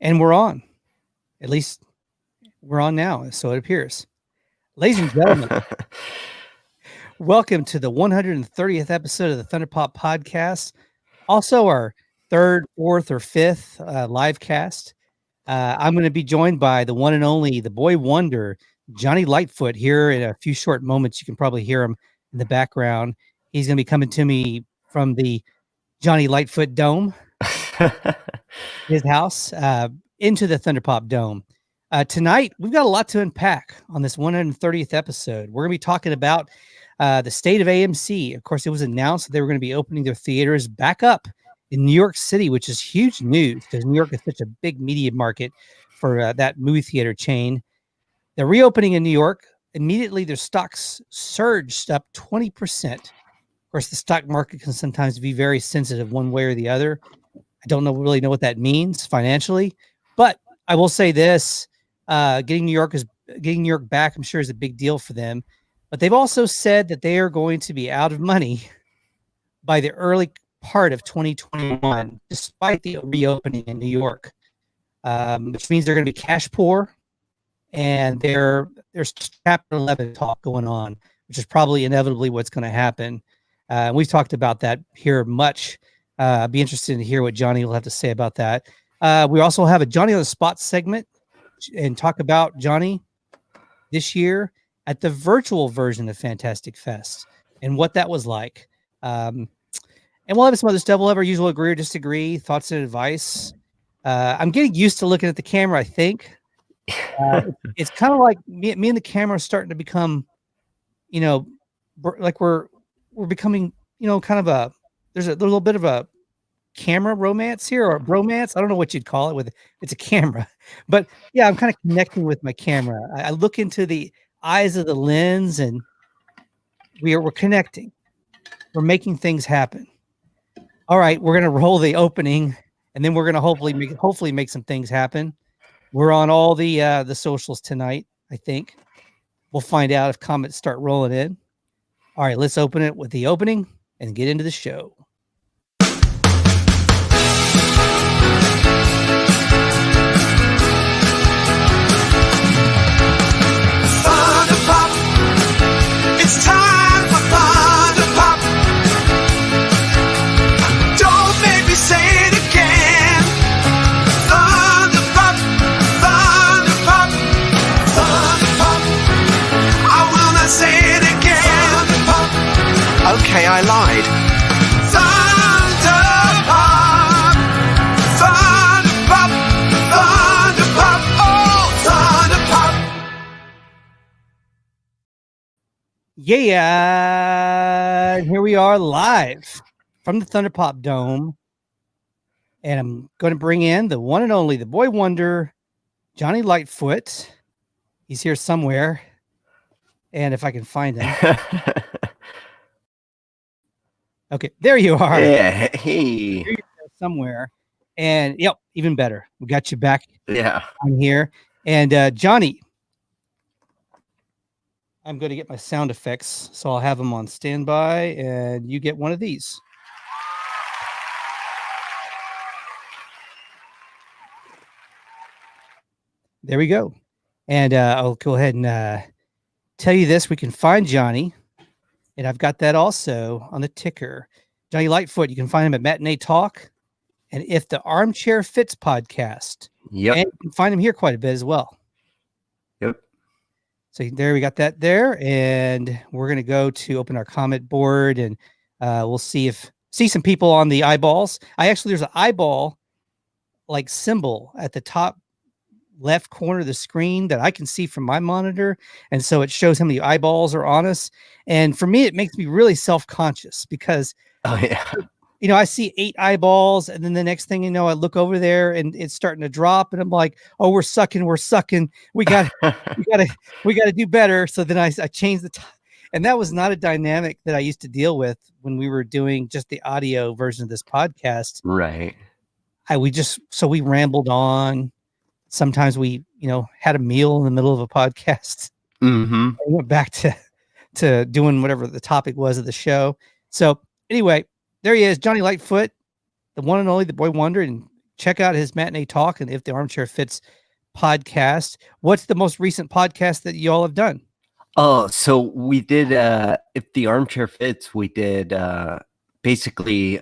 And we're on. At least we're on now, so it appears. Ladies and gentlemen, welcome to the 130th episode of the Thunderpop Podcast. Also our third, fourth, or fifth live cast. I'm going to be joined by the one and only, the Boy Wonder, Johnny Lightfoot, here in a few short moments. You can probably hear him in the background. He's going to be coming to me from the Johnny Lightfoot Dome, his house, into the Thunderpop Dome. Tonight, we've got a lot to unpack on this 130th episode. We're going to be talking about the state of AMC. Of course, it was announced that they were going to be opening their theaters back up in New York City, which is huge news because New York is such a big media market for that movie theater chain. They're reopening in New York. Immediately, their stocks surged up 20%. Of course, the stock market can sometimes be very sensitive one way or the other. I don't really know what that means financially, but I will say this: getting New York back, I'm sure, is a big deal for them. But they've also said that they are going to be out of money by the early part of 2021, despite the reopening in New York, which means they're going to be cash poor, and there's Chapter 11 talk going on, which is probably inevitably what's going to happen. We've talked about that here much. I'd be interested to hear what Johnny will have to say about that. We also have a Johnny on the Spot segment and talk about Johnny this year at the virtual version of Fantastic Fest and what that was like. And we'll have some other stuff. We'll have our usual agree or disagree, thoughts and advice. I'm getting used to looking at the camera, I think. It's kind of like me and the camera are starting to become, like we're becoming, kind of there's a little bit of a camera romance here, or bromance. I don't know what you'd call it. It's a camera, but yeah, I'm kind of connecting with my camera. I look into the eyes of the lens, and we're connecting. We're making things happen. All right, we're gonna roll the opening, and then we're gonna hopefully make some things happen. We're on all the socials tonight. I think we'll find out if comments start rolling in. All right, let's open it with the opening and get into the show. It's time for Thunderpop. Don't make me say it again. Thunderpop, Thunderpop, Thunderpop. I will not say it again. Thunderpop. Okay, I lied. Thunderpop, Thunderpop, Thunderpop, oh, Thunderpop. Yeah, here we are live from the Thunderpop Dome, and I'm going to bring in the one and only, the Boy Wonder, Johnny Lightfoot. He's here somewhere, and if I can find him. Okay, there you are. Yeah, hey. Somewhere, and yep, even better. We got you back. Yeah, I'm here, and Johnny. I'm going to get my sound effects, so I'll have them on standby, and you get one of these. There we go. And I'll go ahead and tell you this. We can find Johnny, and I've got that also on the ticker. Johnny Lightfoot, you can find him at Matinee Talk and If the Armchair Fits podcast. Yep. And you can find him here quite a bit as well. Yep. So there, we got that there, and we're going to go to open our comment board, and we'll see some people on the eyeballs. There's an eyeball like symbol at the top left corner of the screen that I can see from my monitor, and so it shows how many eyeballs are on us. And for me, it makes me really self-conscious because I see 8 eyeballs, and then the next thing you know, I look over there and it's starting to drop, and I'm like, "Oh, we're sucking. We got to do better." So then I changed the time, and that was not a dynamic that I used to deal with when we were doing just the audio version of this podcast. Right. We rambled on. Sometimes we, had a meal in the middle of a podcast. Mm-hmm. I went back to doing whatever the topic was of the show. So anyway. There he is, Johnny Lightfoot, the one and only, the Boy Wonder, and check out his Matinee Talk and If the Armchair Fits podcast. What's the most recent podcast that you all have done? Oh, so we did If the Armchair Fits, we did basically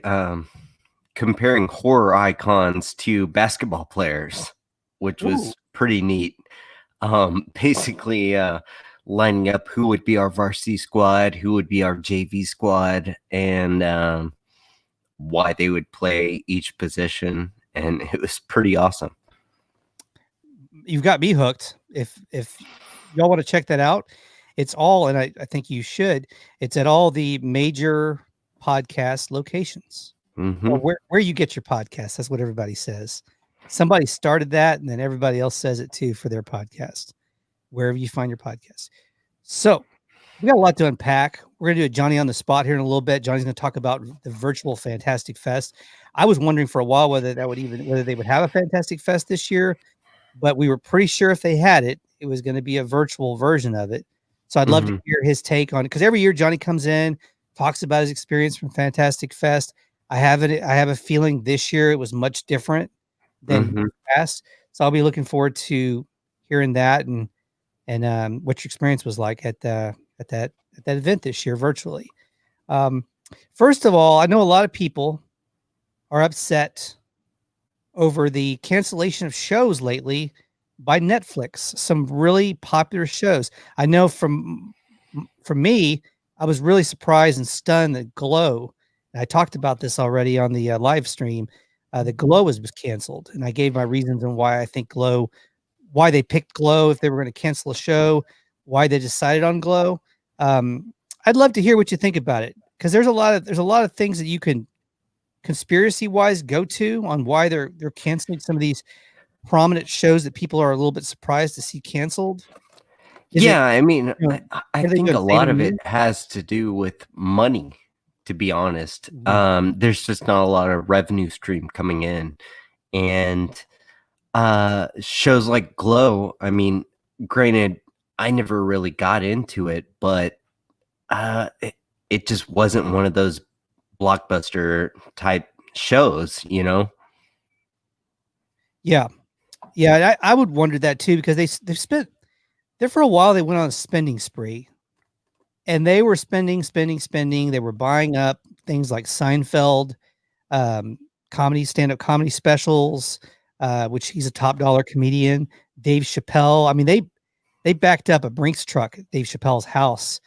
comparing horror icons to basketball players, which was pretty neat. Basically lining up who would be our varsity squad, who would be our JV squad, and why they would play each position, and it was pretty awesome. You've got me hooked. If y'all want to check that out, it's all, and I think you should, it's at all the major podcast locations. Or where you get your podcast. That's what everybody says. Somebody started that, and then everybody else says it too for their podcast, wherever you find your podcast. So we got a lot to unpack. We're going to do a Johnny on the spot here in a little bit. Johnny's going to talk about the virtual Fantastic Fest. I was wondering for a while whether they would have a Fantastic Fest this year, but we were pretty sure if they had it, it was going to be a virtual version of it. So I'd love to hear his take on it, because every year Johnny comes in, talks about his experience from Fantastic Fest. I have a feeling this year it was much different than past. So I'll be looking forward to hearing that and what your experience was like at that event this year virtually. First of all, I know a lot of people are upset over the cancellation of shows lately by Netflix. Some really popular shows. I know from me, I was really surprised and stunned that Glow, and I talked about this already on the live stream, the Glow was canceled, and I gave my reasons on why I think Glow, why they picked Glow if they were going to cancel a show, why they decided on Glow. I'd love to hear what you think about it, because there's a lot of things that you can conspiracy wise go to on why they're canceling some of these prominent shows that people are a little bit surprised to see canceled. I mean, I think a lot of it has to do with money, to be honest. There's just not a lot of revenue stream coming in, and shows like Glow, I mean, granted, I never really got into it, but it just wasn't one of those blockbuster type shows, you know? Yeah, I would wonder that too, because they've spent there for a while. They went on a spending spree, and they were spending. They were buying up things like Seinfeld, stand-up comedy specials, which he's a top dollar comedian. Dave Chappelle. I mean, they backed up a Brinks truck at Dave Chappelle's house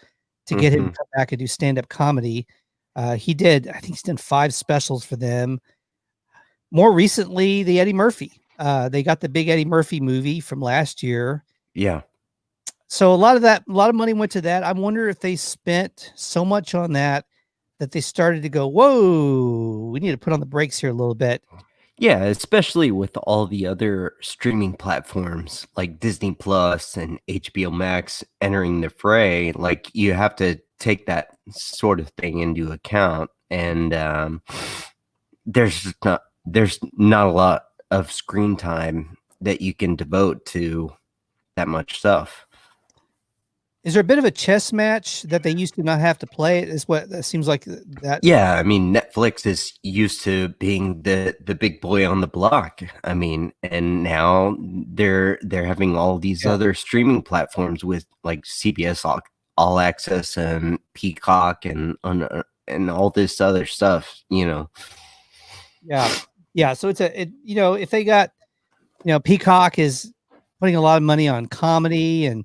to get him to come back and do stand-up comedy. I think he's done 5 specials for them. More recently, the Eddie Murphy. They got the big Eddie Murphy movie from last year. Yeah. So a lot of money went to that. I wonder if they spent so much on that they started to go, whoa, we need to put on the brakes here a little bit. Yeah, especially with all the other streaming platforms like Disney Plus and HBO Max entering the fray. Like, you have to take that sort of thing into account, and there's not a lot of screen time that you can devote to that much stuff. Is there a bit of a chess match that they used to not have to play? Is what that seems like that. Yeah, I mean, Netflix is used to being the big boy on the block. I mean, and now they're having all these other streaming platforms with like CBS All Access and Peacock and all this other stuff, you know. Yeah. So if they got, Peacock is putting a lot of money on comedy, and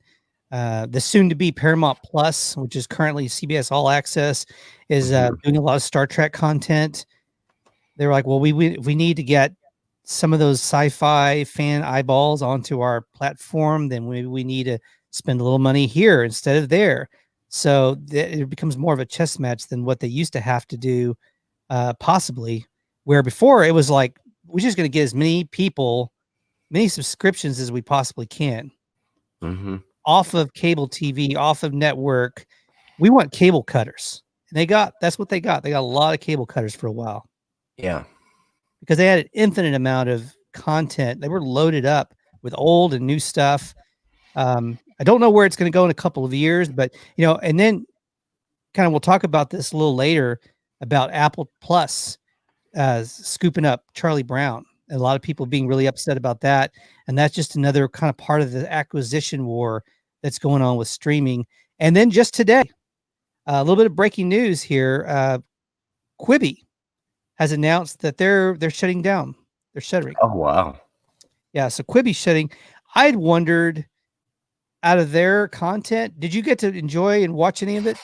the soon-to-be Paramount Plus, which is currently CBS All Access, is doing a lot of Star Trek content. They were like, well, we need to get some of those sci-fi fan eyeballs onto our platform, then we need to spend a little money here instead of there. So it becomes more of a chess match than what they used to have to do, possibly, where before it was like, we're just going to get as many subscriptions as we possibly can. Off of cable TV, off of network. We want cable cutters. And that's what they got. They got a lot of cable cutters for a while. Yeah. Because they had an infinite amount of content. They were loaded up with old and new stuff. I don't know where it's going to go in a couple of years, but, and then kind of, we'll talk about this a little later about Apple Plus scooping up Charlie Brown. A lot of people being really upset about that. And that's just another kind of part of the acquisition war that's going on with streaming. And then just today, a little bit of breaking news here. Quibi has announced that they're shutting down. They're shuttering. Oh, wow. Yeah, so Quibi's shutting. I'd wondered, out of their content, did you get to enjoy and watch any of it?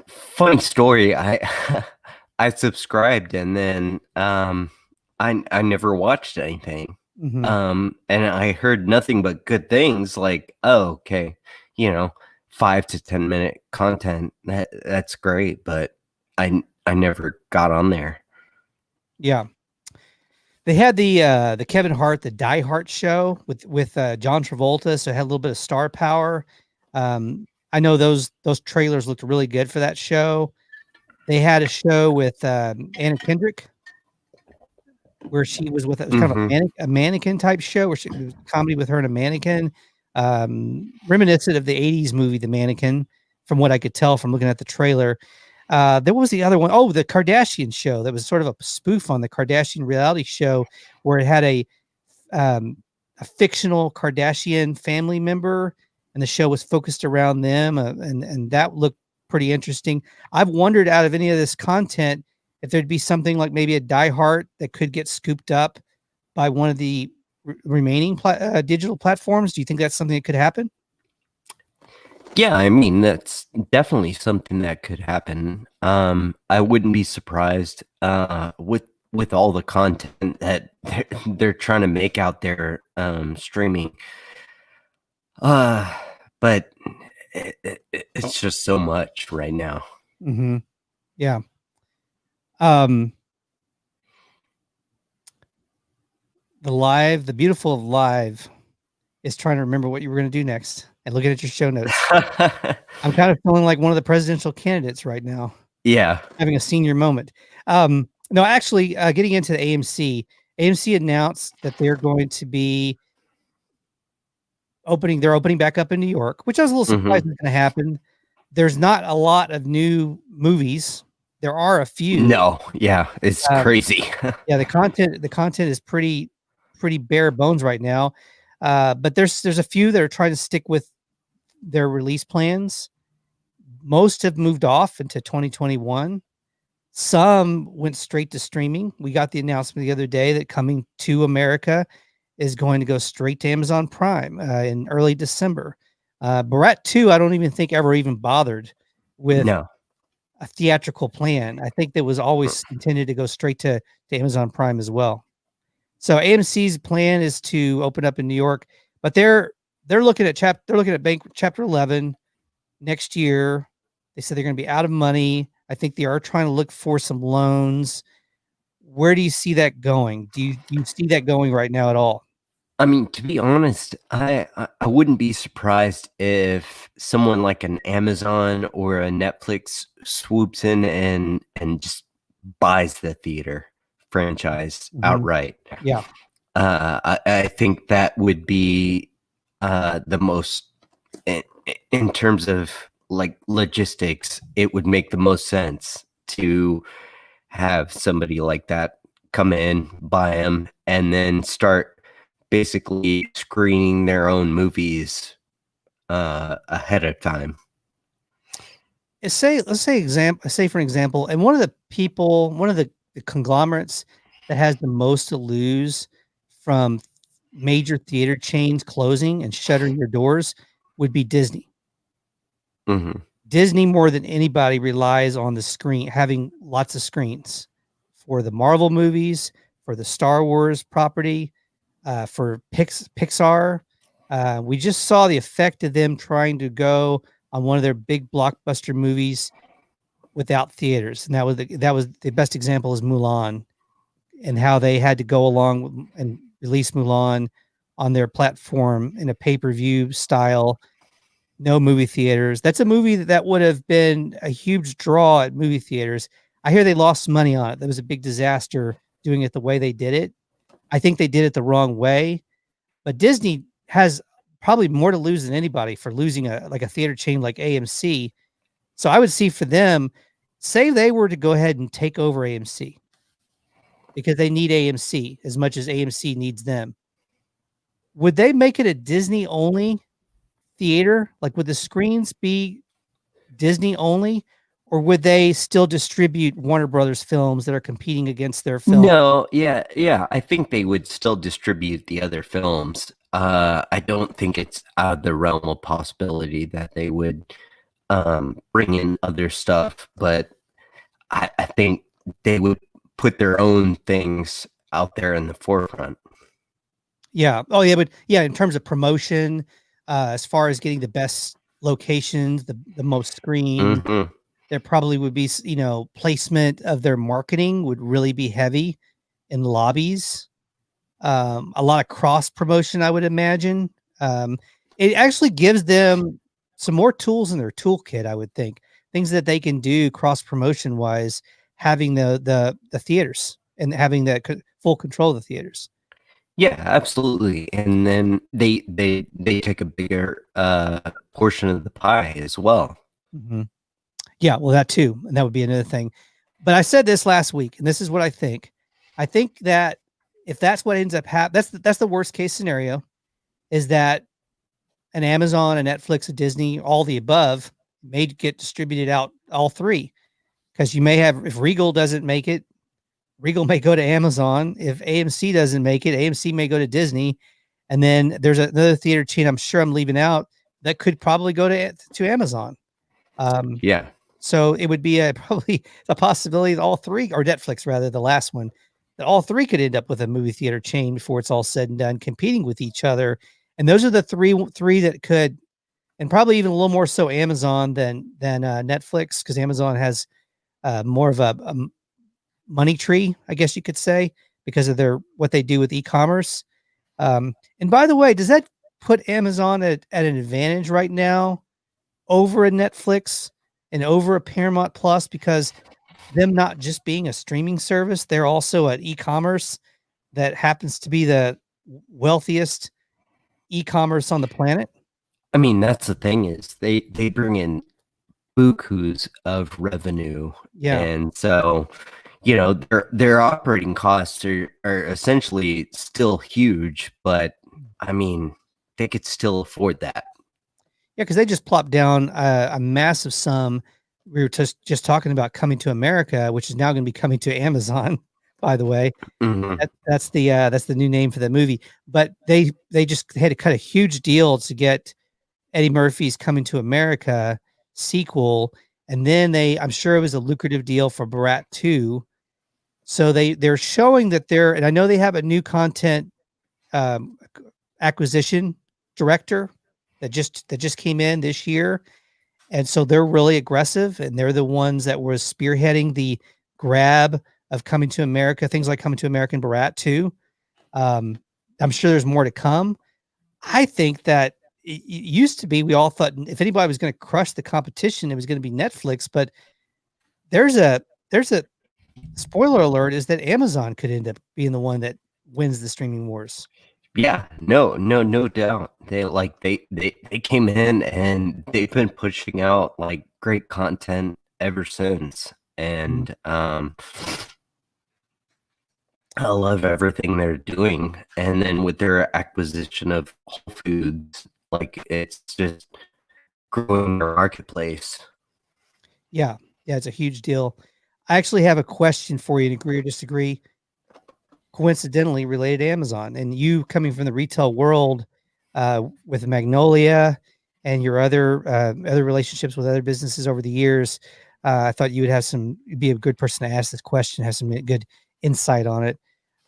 Funny story. I subscribed and then I never watched anything. Mhm. And I heard nothing but good things, like, oh, okay, 5 to 10 minute content. That's great, but I never got on there. Yeah. They had the Kevin Hart, the Die Hart show with John Travolta, so it had a little bit of star power. I know those trailers looked really good for that show. They had a show with Anna Kendrick, where she was with, it was kind of a mannequin type show, where she was comedy with her and a mannequin, reminiscent of the 80s movie The Mannequin, from what I could tell from looking at the trailer. There was the other one, the Kardashian show, that was sort of a spoof on the Kardashian reality show, where it had a fictional Kardashian family member, and the show was focused around them, and that looked pretty interesting. I've wondered, out of any of this content, if there'd be something like maybe a Die Hard that could get scooped up by one of the remaining digital platforms. Do you think that's something that could happen? Yeah, I mean, that's definitely something that could happen. I wouldn't be surprised with all the content that they're trying to make out there streaming. But it's just so much right now. Mm-hmm. Yeah. The beautiful live is trying to remember what you were going to do next and looking at your show notes. I'm kind of feeling like one of the presidential candidates right now. Yeah. Having a senior moment. No, actually, getting into the AMC announced that they're going to be opening back up in New York, which I was a little surprised was going to happen. There's not a lot of new movies. There are a few. No, yeah, it's crazy. Yeah, the content is pretty bare bones right now. But there's a few that are trying to stick with their release plans. Most have moved off into 2021. Some went straight to streaming. We got the announcement the other day that Coming to America is going to go straight to Amazon Prime in early December. Borat 2, I don't even think ever even bothered with a theatrical plan. I think that was always intended to go straight to Amazon Prime as well. So AMC's plan is to open up in New York, but they're looking at Chapter 11 next year. They said they're going to be out of money. I think they are trying to look for some loans. Where do you see that going? Do you see that going right now at all? I mean, to be honest, I wouldn't be surprised if someone like an Amazon or a Netflix swoops in and just buys the theater franchise outright. Yeah. I think that would be the most, in terms of like logistics, it would make the most sense to have somebody like that come in, buy them, and then start basically screening their own movies ahead of time. Let's say for example, and one of the conglomerates that has the most to lose from major theater chains closing and shuttering their doors would be Disney. Mm-hmm. Disney, more than anybody, relies on the screen, having lots of screens for the Marvel movies, for the Star Wars property, for Pixar. We just saw the effect of them trying to go on one of their big blockbuster movies without theaters, and that was the best example is Mulan, and how they had to go along and release Mulan on their platform in a pay-per-view style. No movie theaters. That's a movie that would have been a huge draw at movie theaters. I hear they lost money on it. That was a big disaster doing it the way they did it. I think they did it the wrong way, but Disney has probably more to lose than anybody for losing a theater chain like AMC. So I would see for them, say they were to go ahead and take over AMC. because they need AMC as much as AMC needs them. Would they make it a Disney only theater? Like, would the screens be Disney only, or would they still distribute Warner Brothers films that are competing against their film? No, yeah. I think they would still distribute the other films. I don't think it's out of the realm of possibility that they would bring in other stuff, but I think they would put their own things out there in the forefront. Yeah. Oh, yeah. But yeah, in terms of promotion, as far as getting the best locations, the most screen, Mhm. there probably would be, placement of their marketing would really be heavy in lobbies. A lot of cross promotion, I would imagine. It actually gives them some more tools in their toolkit, I would think. Things that they can do cross promotion wise, having the theaters and having that full control of the theaters. Yeah, absolutely. And then they take a bigger portion of the pie as well. Mm-hmm. Yeah, well, that too, and that would be another thing. But I said this last week, and this is what I think. I think that if that's what ends up happening, that's the worst case scenario, is that an Amazon, a Netflix, a Disney, all the above may get distributed out, all three, because you may have, if Regal doesn't make it, Regal may go to Amazon. If AMC doesn't make it, AMC may go to Disney, and then there's another theater chain I'm sure I'm leaving out that could probably go to Amazon. Yeah. So it would be probably a possibility that all three, or Netflix rather, the last one, that all three could end up with a movie theater chain before it's all said and done, competing with each other. And those are the three that could, and probably even a little more so Amazon than Netflix, because Amazon has more of a money tree, I guess you could say, because of what they do with e-commerce. And by the way, does that put Amazon at an advantage right now over a Netflix and over a Paramount Plus, because them not just being a streaming service, they're also an e-commerce that happens to be the wealthiest e-commerce on the planet? I mean, that's the thing, is they bring in bukus of revenue. Yeah. And so, their operating costs are essentially still huge, but I mean, they could still afford that. Yeah, because they just plopped down a massive sum. We were just talking about Coming to America, which is now going to be coming to Amazon, by the way. Mhm. That's the new name for the movie. But they just had to cut a huge deal to get Eddie Murphy's Coming to America sequel, and then I'm sure it was a lucrative deal for Borat 2. So they're showing that and I know they have a new content acquisition director that just came in this year, and so they're really aggressive, and they're the ones that were spearheading the grab of Coming to America, things like Coming to America and Borat 2. I'm sure there's more to come. I think that it used to be, we all thought if anybody was going to crush the competition, it was going to be Netflix, but there's a spoiler alert, is that Amazon could end up being the one that wins the streaming wars. Yeah, no doubt. They came in and they've been pushing out like great content ever since. And I love everything they're doing. And then with their acquisition of Whole Foods, like, it's just growing their marketplace. Yeah, it's a huge deal. I actually have a question for you, to agree or disagree, coincidentally related to Amazon, and you coming from the retail world with Magnolia and your other relationships with other businesses over the years. I thought you would be a good person to ask this question, have some good insight on it.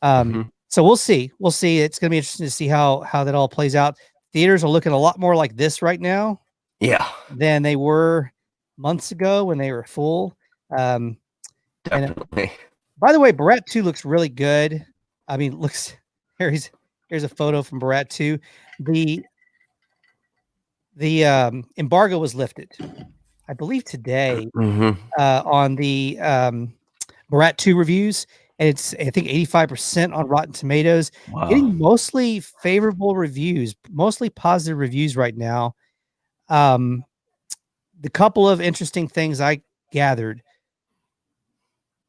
So we'll see. It's going to be interesting to see how that all plays out. Theaters are looking a lot more like this right now, than they were months ago when they were full. Definitely. And, by the way, Borat 2 looks really good. I mean, here's a photo from Borat 2. The embargo was lifted, I believe, today on the Borat 2 reviews, and it's, I think, 85% on Rotten Tomatoes. Wow. Getting mostly favorable reviews, mostly positive reviews right now. The couple of interesting things I gathered.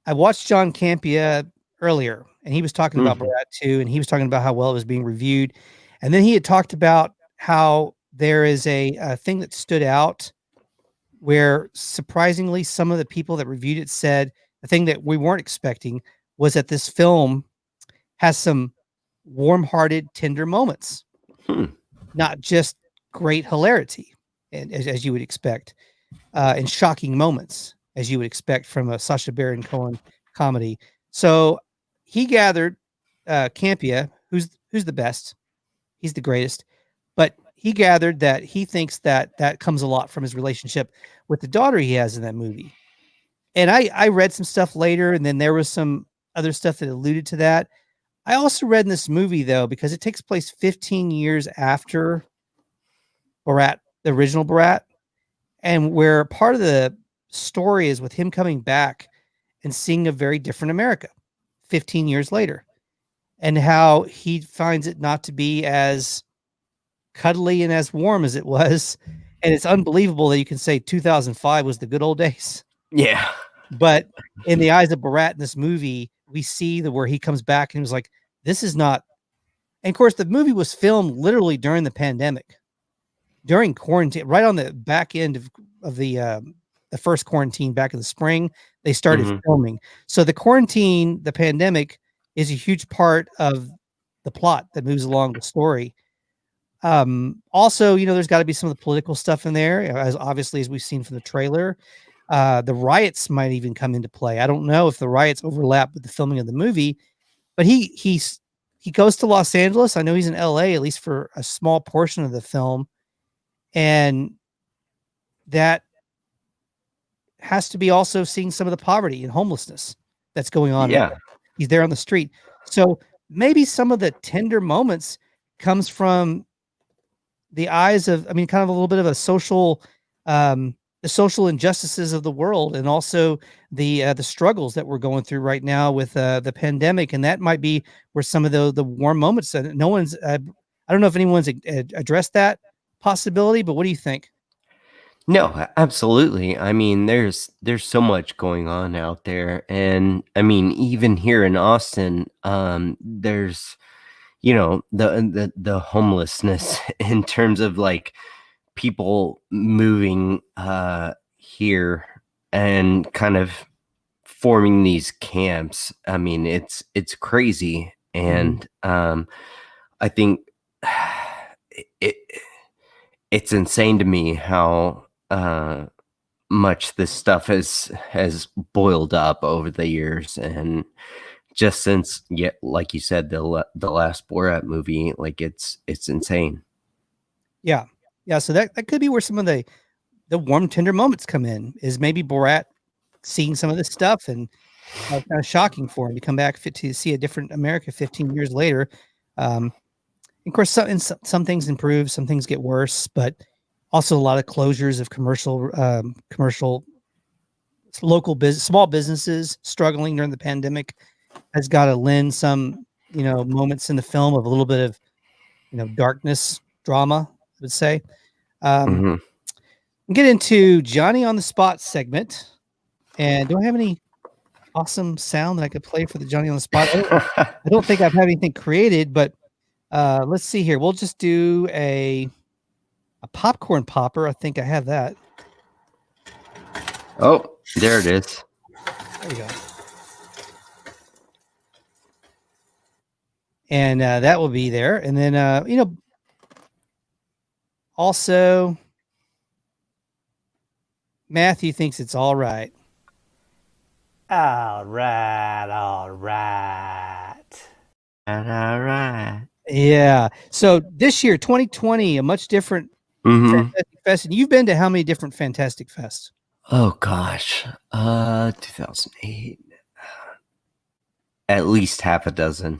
I watched John Campea earlier, and he was talking about Borat 2, and he was talking about how well it was being reviewed. And then he had talked about how there is a thing that stood out where surprisingly some of the people that reviewed it said the thing that we weren't expecting was that this film has some warm-hearted, tender moments, not just great hilarity, and as you would expect, and shocking moments, as you would expect from a Sacha Baron Cohen comedy. So he gathered Campia, who's the best, he's the greatest, but he gathered that he thinks that comes a lot from his relationship with the daughter he has in that movie. And I read some stuff later, and then there was some other stuff that alluded to that. I also read in this movie, though, because it takes place 15 years after Borat, the original Borat, and where part of the story is with him coming back and seeing a very different America 15 years later, and how he finds it not to be as cuddly and as warm as it was. And it's unbelievable that you can say 2005 was the good old days. Yeah. But in the eyes of Borat in this movie, we see where he comes back and he was like, this is not. And of course, the movie was filmed literally during the pandemic, during quarantine, right on the back end of the first quarantine back in the spring. They started filming. So the quarantine, the pandemic, is a huge part of the plot that moves along the story. Also, there's got to be some of the political stuff in there, as obviously as we've seen from the trailer. The riots might even come into play. I don't know if the riots overlap with the filming of the movie, but he goes to Los Angeles. I know he's in LA, at least for a small portion of the film. And that has to be also seeing some of the poverty and homelessness that's going on. Yeah. He's there on the street. So maybe some of the tender moments comes from the eyes of, kind of a little bit of a social, the social injustices of the world, and also the struggles that we're going through right now with the pandemic. And that might be where some of the warm moments, no one's, I don't know if anyone's addressed that possibility, but what do you think? No, absolutely. There's so much going on out there. And even here in Austin, there's, the homelessness in terms of like people moving here and kind of forming these camps. It's crazy. And I think it's insane to me how much this stuff has boiled up over the years, and just since, like you said, the last Borat movie, like it's insane. Yeah. So that could be where some of the warm, tender moments come in, is maybe Borat seeing some of this stuff and kind of shocking for him to come back to see a different America 15 years later. Of course, some things improve, some things get worse, but also a lot of closures of commercial local business, small businesses struggling during the pandemic has got to lend some, moments in the film of a little bit of, darkness, drama, I would say. Get into Johnny on the Spot segment. And do I have any awesome sound that I could play for the Johnny on the Spot? I don't think I've had anything created, but let's see here. We'll just do a popcorn popper. I think I have that. Oh, there it is. There you go. And that will be there. And then, also, Matthew thinks it's all right. All right. All right. Yeah. So this year, 2020, a much different Fantastic Fest. And you've been to how many different Fantastic Fests? Oh gosh, 2008. At least half a dozen.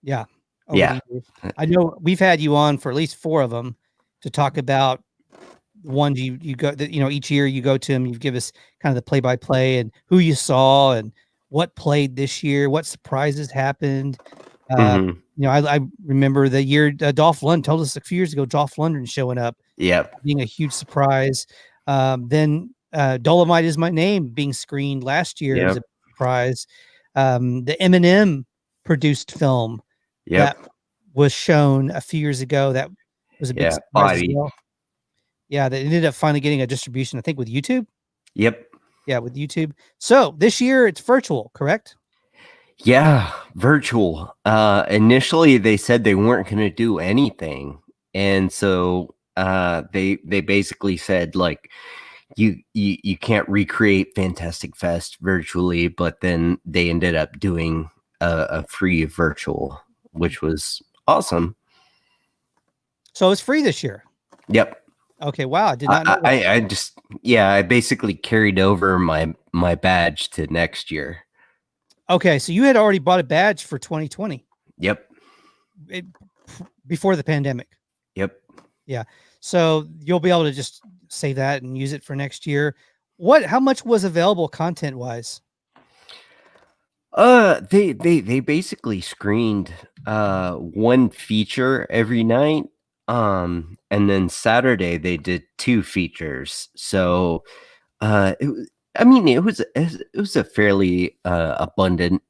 Yeah. Yeah. I know we've had you on for at least 4 of them to talk about the ones you go that, each year you go to them, you give us kind of the play-by-play and who you saw and what played this year, what surprises happened. I remember the year Dolph Lundgren told us a few years ago, Dolph Lundgren showing up, being a huge surprise. Then Dolomite Is My Name being screened last year as a surprise. The Eminem produced film Yep. that was shown a few years ago. That was a big Yeah. surprise as Body. well. Yeah, that ended up finally getting a distribution, I think, with YouTube. Yep. Yeah, with YouTube. So this year it's virtual, correct? Yeah, virtual. Initially they said they weren't going to do anything, and so they basically said like you can't recreate Fantastic Fest virtually, but then they ended up doing a free virtual, which was awesome. So it's free this year. Yep. Okay, wow, I did not know that. I just I basically carried over my badge to next year. Okay, so you had already bought a badge for 2020 Yep. before the pandemic. Yep. So you'll be able to just save that and use it for next year. How much was available content wise? They basically screened one feature every night. And then Saturday they did 2 features. So it was a fairly abundant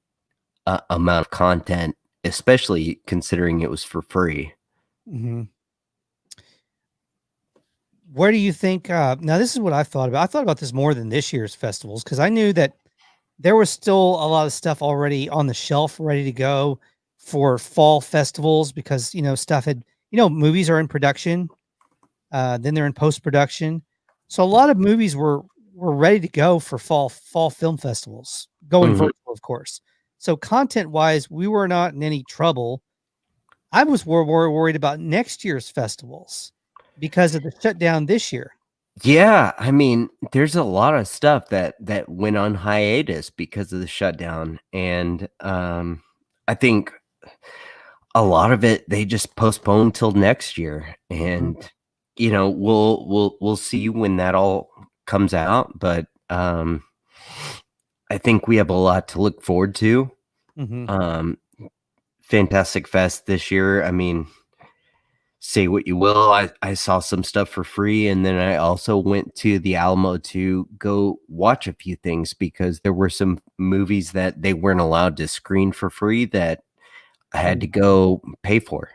amount of content, especially considering it was for free. Mm-hmm. Where do you think now this is what I thought about. I thought about this more than this year's festivals because I knew that there was still a lot of stuff already on the shelf ready to go for fall festivals because stuff had movies are in production, then they're in post-production. So a lot of movies were ready to go for fall film festivals, going virtual, of course. So content-wise, we were not in any trouble. I was more worried about next year's festivals because of the shutdown this year. Yeah, I mean, there's a lot of stuff that went on hiatus because of the shutdown, and I think a lot of it they just postponed till next year, and we'll see when that all comes out. But I think we have a lot to look forward to. Fantastic Fest this year. I mean, say what you will, I saw some stuff for free, and then I also went to the Alamo to go watch a few things because there were some movies that they weren't allowed to screen for free that I had to go pay for.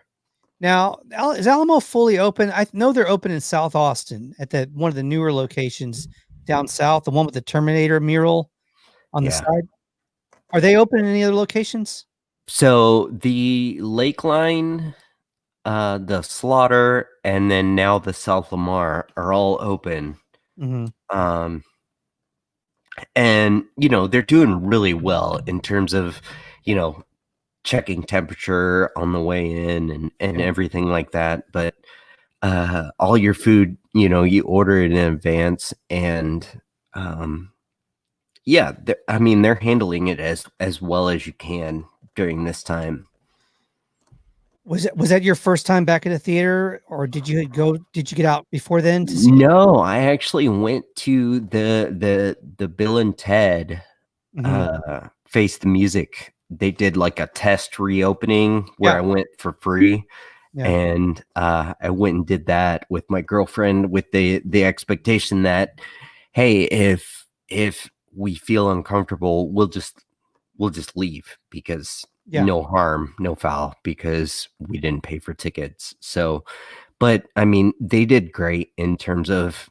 Now, is Alamo fully open? I know they're open in South Austin at one of the newer locations down south, the one with the Terminator mural on the side. Are they open in any other locations? So the Lakeline, the Slaughter, and then now the South Lamar are all open. And they're doing really well in terms of checking temperature on the way in and everything like that. But all your food you order it in advance, and they're handling it as well as you can during this time. Was that your first time back at a theater, or did you get out before then to see? No, I actually went to the Bill and Ted Face the Music. They did like a test reopening where I went for free. And I went and did that with my girlfriend with the expectation that, hey, if we feel uncomfortable, we'll just leave because no harm, no foul, because we didn't pay for tickets. So, but I mean, they did great in terms of,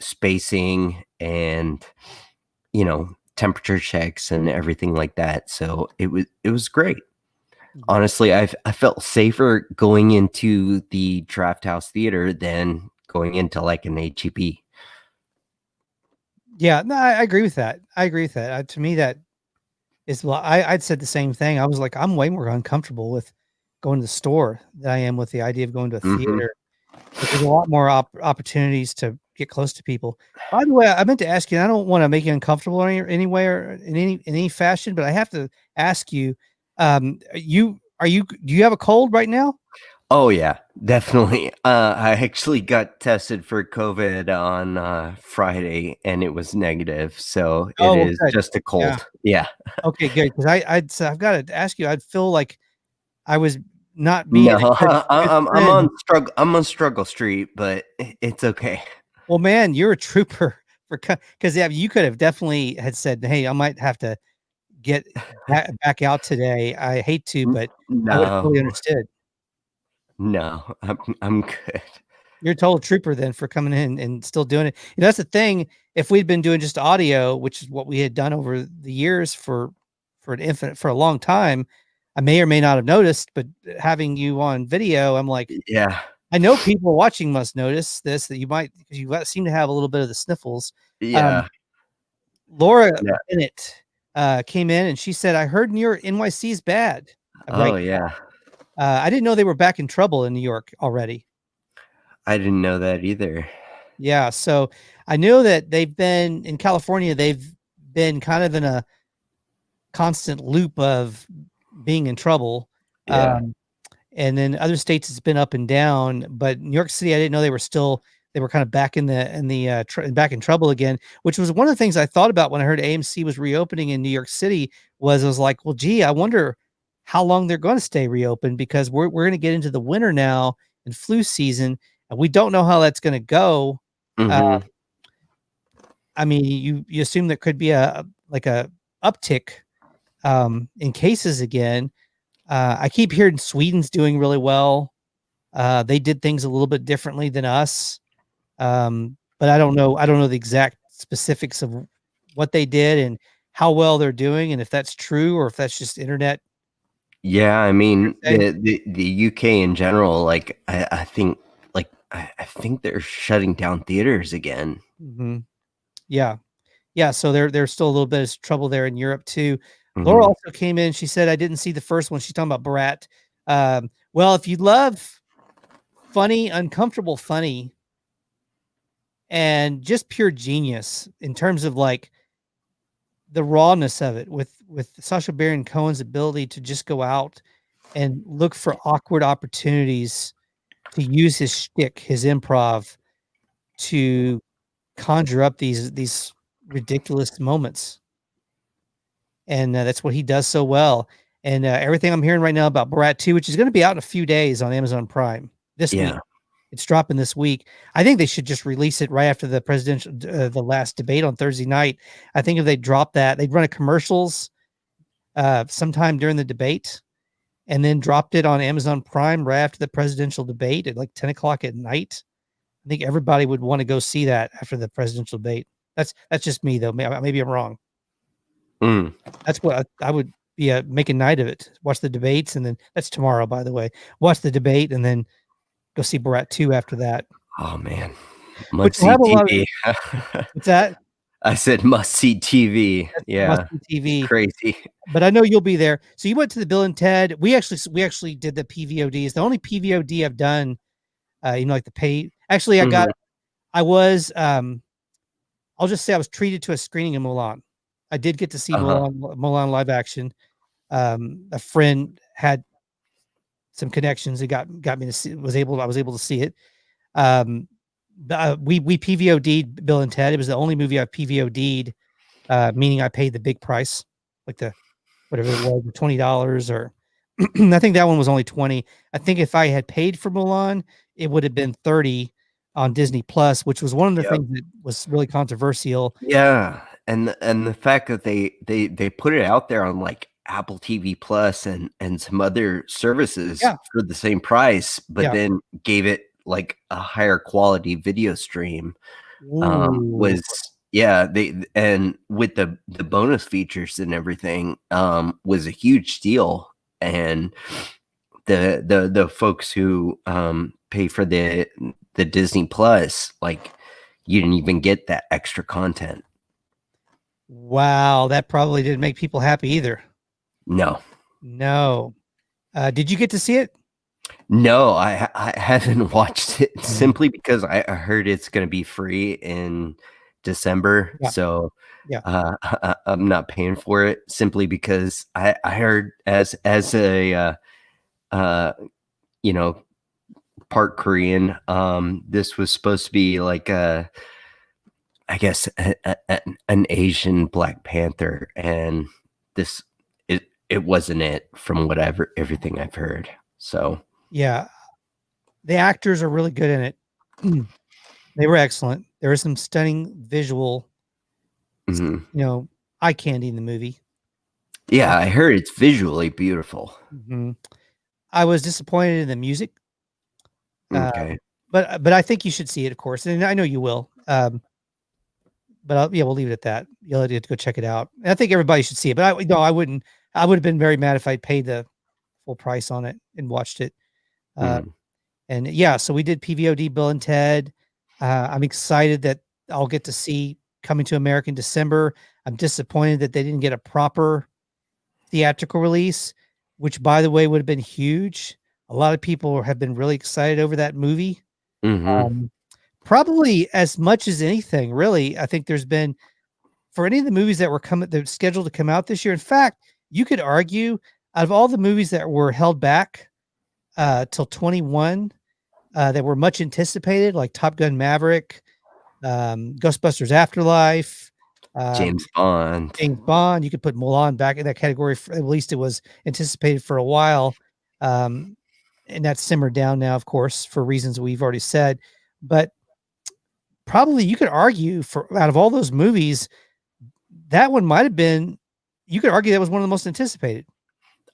spacing and, temperature checks and everything like that. So it was great. Honestly, I felt safer going into the Draft House Theater than going into like an HEB. Yeah, no, I agree with that. To me, that is, well, I'd said the same thing. I was like, I'm way more uncomfortable with going to the store than I am with the idea of going to a theater. But there's a lot more opportunities to get close to people. By the way, I meant to ask you, and I don't want to make you uncomfortable in any way or in any fashion, but I have to ask you, do you have a cold right now? Oh yeah, definitely. I actually got tested for COVID on Friday, and it was negative. So it is just a cold. Yeah. Okay, good. Because I've got to ask you. I'd feel like I was not being. No, I'm on struggle street, but it's okay. Well, man, you're a trooper because you could have definitely had said, "Hey, I might have to get back out today. I hate to, but I would have totally No, understood. no, I'm good. You're a total trooper then for coming in and still doing it. You know, that's the thing. If we'd been doing just audio, which is what we had done over the years for a long time, I may or may not have noticed, but having you on video, I'm like, Yeah, I know people watching must notice this, that you might, because you seem to have a little bit of the sniffles. yeah, Laura yeah. Bennett came in and she said, I heard New York NYC is bad right Oh, yeah. now. I didn't know they were back in trouble in New York already. I didn't know that either. Yeah. So I know that they've been in California, they've been kind of in a constant loop of being in trouble. Yeah. And then other states it's been up and down, but New York City, I didn't know they were kind of back back in trouble again, which was one of the things I thought about when I heard AMC was reopening in New York City. I was like, well, gee, I wonder how long they're going to stay reopened, because we're going to get into the winter now and flu season, and we don't know how that's going to go. Mhm. I mean, you assume there could be a uptick in cases again. I keep hearing Sweden's doing really well. They did things a little bit differently than us. But I don't know the exact specifics of what they did and how well they're doing, and if that's true or if that's just internet. Yeah, I mean, hearsay. the UK in general, like, I think, like, I think they're shutting down theaters again. Mhm. Yeah. Yeah, so there's still a little bit of trouble there in Europe too. Laura Mhm. also came in. She said, I didn't see the first one. She's talking about Brat. Well, if you love funny, uncomfortable funny, and just pure genius in terms of like the rawness of it, with Sacha Baron Cohen's ability to just go out and look for awkward opportunities to use his shtick, his improv, to conjure up these ridiculous moments. And that's what he does so well. And everything I'm hearing right now about Borat 2, which is going to be out in a few days on Amazon Prime this week. Yeah. It's dropping this week. I think they should just release it right after the the last debate on Thursday night. I think if they drop that, they'd run a commercials sometime during the debate, and then dropped it on Amazon Prime right after the presidential debate at like 10 o'clock at night. I think everybody would want to go see that after the presidential debate. That's just me though. Maybe I'm wrong. Mm. That's what I would be make a night of it. Watch the debates, and then that's tomorrow, by the way. Watch the debate and then go see Borat 2 after that. Oh, man. Which Must will see have a lot of TV. what's that? I said must see TV. That's Yeah. must be TV. Crazy. But I know you'll be there. So you went to the Bill and Ted. We actually did the PVOD. It's the only PVOD I've done. Like the pay. Actually, Mhm. I was I'll just say I was treated to a screening of Mulan. I did get to see Uh-huh. Mulan live action. A friend had some connections. It got me to see. I was able to see it. We PVOD'd Bill and Ted. It was the only movie I PVOD'd, meaning I paid the big price, like the whatever it was, the $20 or I think that one was only 20. I think if I had paid for Mulan, it would have been 30 on Disney Plus, which was one of the Yep. things that was really controversial. Yeah, and the fact that they put it out there on, like, Apple TV Plus and some other services Yeah. for the same price, but Yeah. then gave it, like, a higher quality video stream, Ooh. was they and with the bonus features and everything, was a huge deal, and the folks who, pay for the Disney Plus, like, you didn't even get that extra content. Wow, that probably didn't make people happy either. No. No. Did you get to see it? No, I haven't watched it simply because I heard it's gonna be free in December, Yeah. so, Yeah. I'm not paying for it simply because I heard as a, you know, part Korean, this was supposed to be like I guess an Asian Black Panther, and this it wasn't it from everything I've heard. So Yeah. The actors are really good in it. They were excellent. There was some stunning visual, mhm. eye candy in the movie. Yeah, I heard it's visually beautiful. I was disappointed in the music, Okay. but I think you should see it, of course, and I know you will. But yeah, we'll leave it at that. You'll have to go check it out. And I think everybody should see it, but I wouldn't. I would have been very mad if I paid the full price on it and watched it. Mm. And yeah, so we did PVOD, Bill and Ted. I'm excited that I'll get to see Coming to America in December. I'm disappointed that they didn't get a proper theatrical release, which, by the way, would have been huge. A lot of people have been really excited over that movie. Mhm. Probably as much as anything, really. I think there's been, for any of the movies that were they're scheduled to come out this year. In fact, you could argue out of all the movies that were held back till 21, that were much anticipated, like Top Gun Maverick, Ghostbusters Afterlife, James Bond. James Bond. You could put Mulan back in that category. At least it was anticipated for a while. And that's simmered down now, of course, for reasons we've already said. But probably you could argue, for out of all those movies, that one might have been, you could argue that was one of the most anticipated.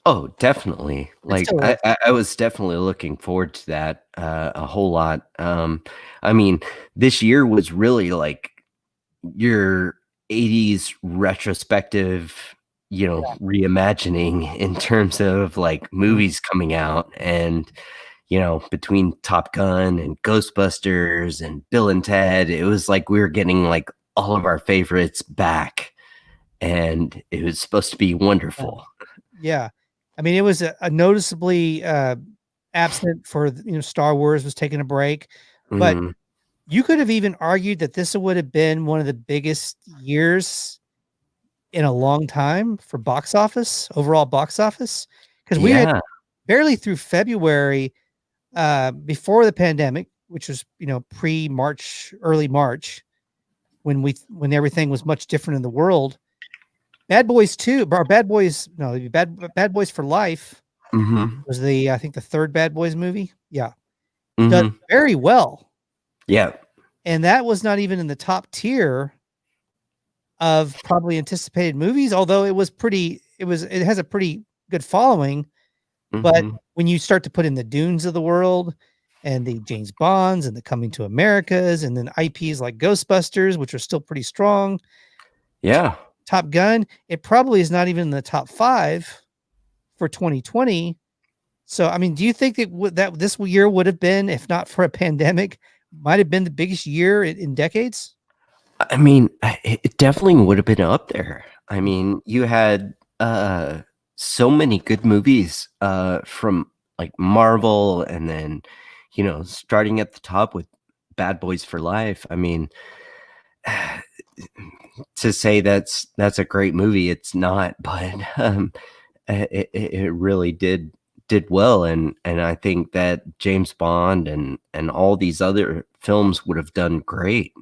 Oh, definitely. Like still is. I was definitely looking forward to that a whole lot. I mean, this year was really like your 80s retrospective, reimagining in terms of like movies coming out, and between Top Gun and Ghostbusters and Bill and Ted, it was like we were getting like all of our favorites back, and it was supposed to be wonderful. Yeah. I mean, it was a noticeably absent for, Star Wars was taking a break, but Mhm. you could have even argued that this would have been one of the biggest years in a long time for overall box office. Because we had Yeah. barely through February, before the pandemic, which was, pre-March, early March, when everything was much different in the world. Bad Boys 2, or Bad Boys, no, Bad Boys for Life Mhm. was I think the third Bad Boys movie. Yeah. Done Mhm. very well. Yeah. And that was not even in the top tier of probably anticipated movies, although it has a pretty good following. But Mhm. when you start to put in the Dunes of the world and the James Bonds and the Coming to Americas, and then IPs like Ghostbusters, which are still pretty strong, Yeah. Top Gun, it probably is not even in the top 5 for 2020. So, I mean, do you think that this year would have been, if not for a pandemic, might have been the biggest year in decades? I mean, it definitely would have been up there. I mean, you had so many good movies from like Marvel, and then starting at the top with Bad Boys for Life. I mean, to say that's a great movie, it's not, but it really did well, and I think that James Bond and all these other films would have done great.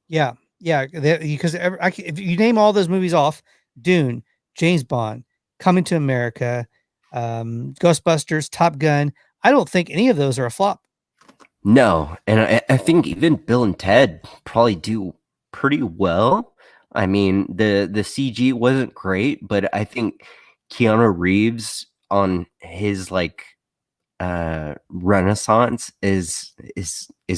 Yeah, because if you name all those movies off, Dune, James Bond, Coming to America, Ghostbusters, Top Gun, I don't think any of those are a flop. No, and I think even Bill and Ted probably do pretty well. I mean, the CG wasn't great, but I think Keanu Reeves on his like renaissance is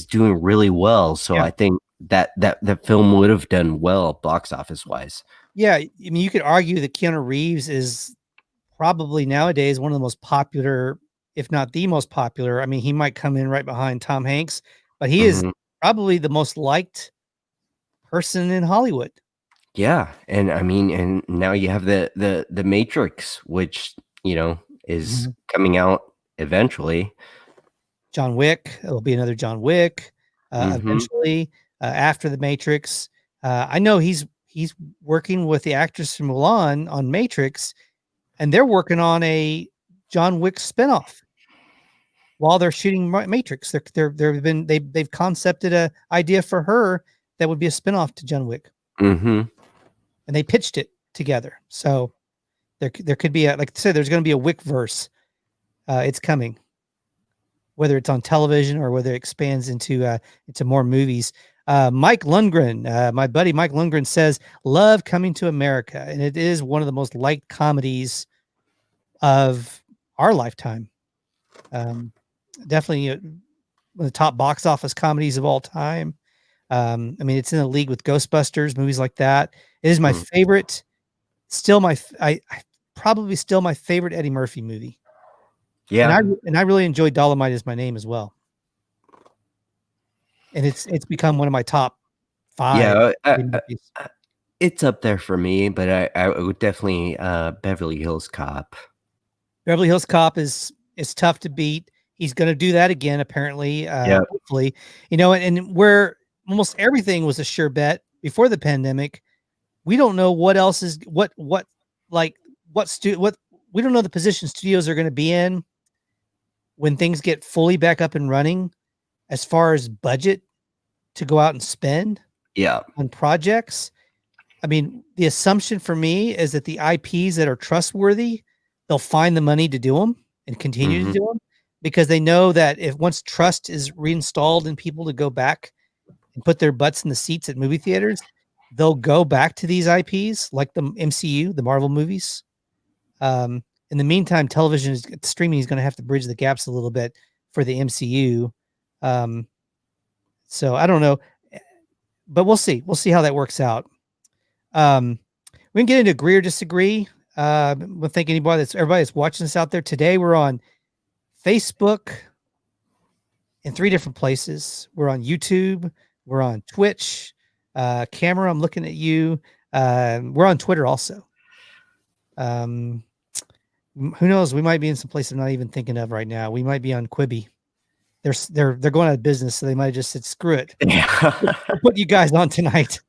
doing really well. So Yeah. I think that film would have done well box office wise. Yeah, I mean, you could argue that Keanu Reeves is probably nowadays one of the most popular, if not the most popular. I mean, he might come in right behind Tom Hanks, but he is Mhm. probably the most liked person in Hollywood. Yeah, and I mean, and now you have the Matrix, which is coming out eventually. John Wick, it'll be another John Wick Mhm. eventually after the Matrix. I know he's working with the actress from Mulan on Matrix, and they're working on a John Wick spinoff while they're shooting Matrix. They've concepted a idea for her that would be a spinoff to John Wick, Mhm. and they pitched it together. So there could be like I said, there's going to be a Wick verse. It's coming, whether it's on television or whether it expands into more movies. Mike Lundgren, my buddy Mike Lundgren says, love Coming to America. And it is one of the most liked comedies of our lifetime. Definitely one of the top box office comedies of all time. I mean, it's in the league with Ghostbusters, movies like that. It is my favorite, I probably still my favorite Eddie Murphy movie. Yeah. And I really enjoy Dolomite Is My Name as well. And it's become one of my top 5. Yeah, it's up there for me, but I would definitely Beverly Hills Cop. Beverly Hills Cop is tough to beat. He's going to do that again, apparently. Hopefully, and where almost everything was a sure bet before the pandemic, we don't know what else is we don't know the position studios are going to be in when things get fully back up and running, as far as budget to go out and spend on projects. I mean, the assumption for me is that the IPs that are trustworthy, they'll find the money to do them and continue to do them, because they know that if once trust is reinstalled in people to go back and put their butts in the seats at movie theaters, they'll go back to these IPs like the MCU, the Marvel movies. In the meantime, streaming is going to have to bridge the gaps a little bit for the MCU. So I don't know, but we'll see. We'll see how that works out. We can get into agree or disagree. We'll thank everybody that's watching us out there today. We're on Facebook in 3 different places. We're on YouTube. We're on Twitch. Camera, I'm looking at you. We're on Twitter also. Who knows? We might be in some place I'm not even thinking of right now. We might be on Quibi. They're going out of business, so they might have just said, screw it. We'll put you guys on tonight.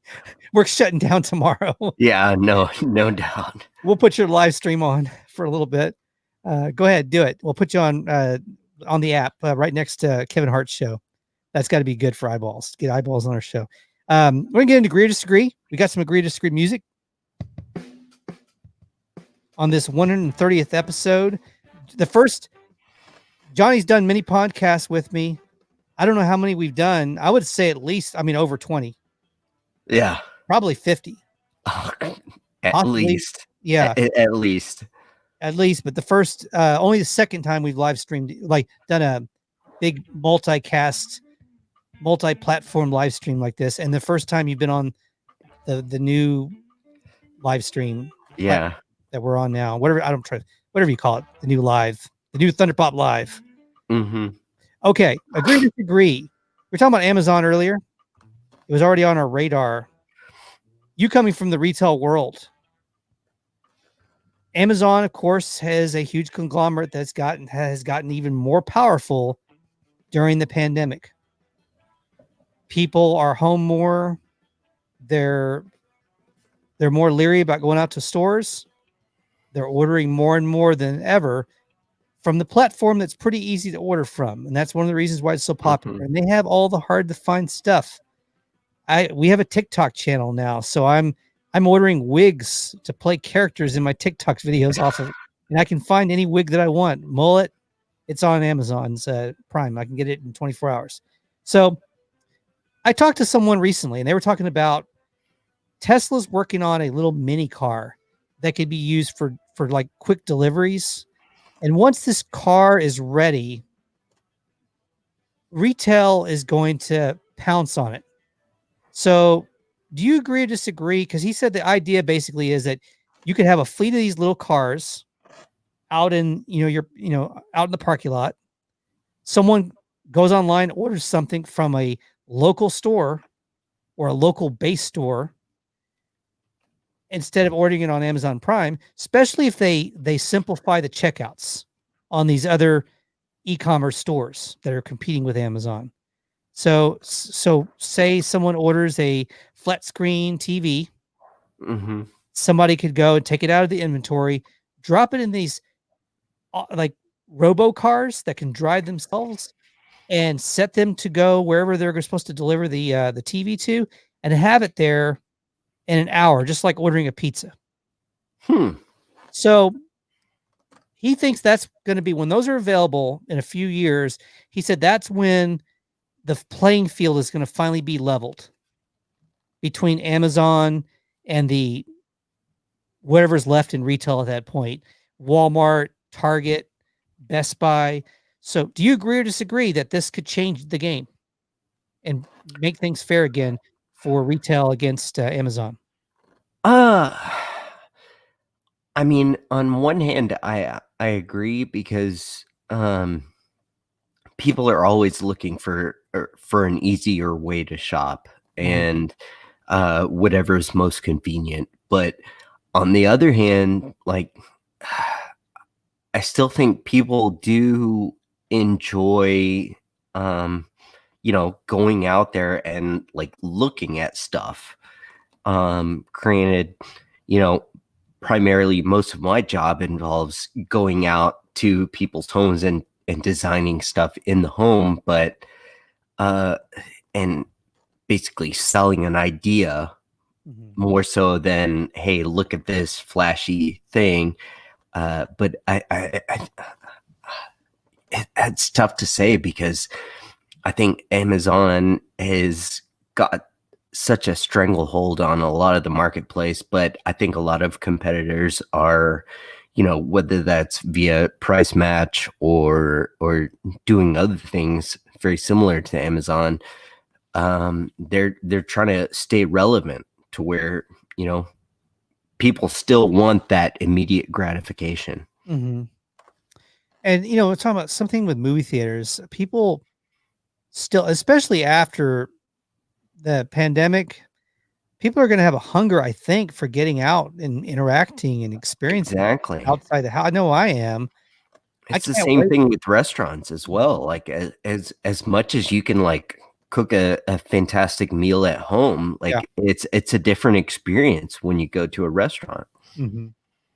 We're shutting down tomorrow. Yeah, no doubt. We'll put your live stream on for a little bit. Go ahead, do it. We'll put you on the app right next to Kevin Hart's show. That's got to be good for eyeballs. Get eyeballs on our show. We're gonna get into agree or disagree. We got some agree or disagree music on this 130th episode. The first, Johnny's done many podcasts with me. I don't know how many we've done. I would say at least, over 20. Yeah. Probably 50. At least. Yeah. At least. At least. But the first, only the second time we've live streamed, done a big multi-platform live stream like this. And the first time you've been on the new live stream. Yeah. That we're on now. Whatever you call it. The new Thunderpop Live. Mm-hmm. Okay. Agree or disagree. We were talking about Amazon earlier. It was already on our radar. You coming from the retail world. Amazon, of course, has a huge conglomerate has gotten even more powerful during the pandemic. People are home more. They're more leery about going out to stores. They're ordering more and more than ever from the platform that's pretty easy to order from. And that's one of the reasons why it's so popular. And they have all the hard to find stuff. We have a TikTok channel now. So I'm ordering wigs to play characters in my TikTok videos off of it. And I can find any wig that I want. Mullet, it's on Amazon's Prime. I can get it in 24 hours. So I talked to someone recently and they were talking about Tesla's working on a little mini car that could be used for like quick deliveries. And once this car is ready, retail is going to pounce on it. So do you agree or disagree? Because he said the idea basically is that you could have a fleet of these little cars out in, out in the parking lot. Someone goes online, orders something from a local store or a local base store instead of ordering it on Amazon Prime, especially if they simplify the checkouts on these other e-commerce stores that are competing with Amazon. So say someone orders a flat screen TV, somebody could go and take it out of the inventory, drop it in these like robo cars that can drive themselves and set them to go wherever they're supposed to deliver the TV to, and have it there in an hour, just like ordering a pizza. So he thinks that's going to be when those are available in a few years. He said that's when the playing field is going to finally be leveled between Amazon and the whatever's left in retail at that point, Walmart, Target, Best Buy. So do you agree or disagree that this could change the game and make things fair again for retail against Amazon? I mean, on one hand, I agree because people are always looking for an easier way to shop and whatever's most convenient. But on the other hand, like I still think people do enjoy going out there and like looking at stuff. Granted, primarily most of my job involves going out to people's homes and designing stuff in the home, but and basically selling an idea more so than, hey, look at this flashy thing. But it's tough to say because I think Amazon has got such a stranglehold on a lot of the marketplace, but I think a lot of competitors are, whether that's via price match or doing other things very similar to Amazon, they're trying to stay relevant to where, people still want that immediate gratification. Mm-hmm. And, we're talking about something with movie theaters. People still, especially after the pandemic, people are going to have a hunger, I think, for getting out and interacting and experiencing outside the house. I know I am. It's the same thing with restaurants as well. Like as much as you can like cook a fantastic meal at home, like it's a different experience when you go to a restaurant. Mm-hmm.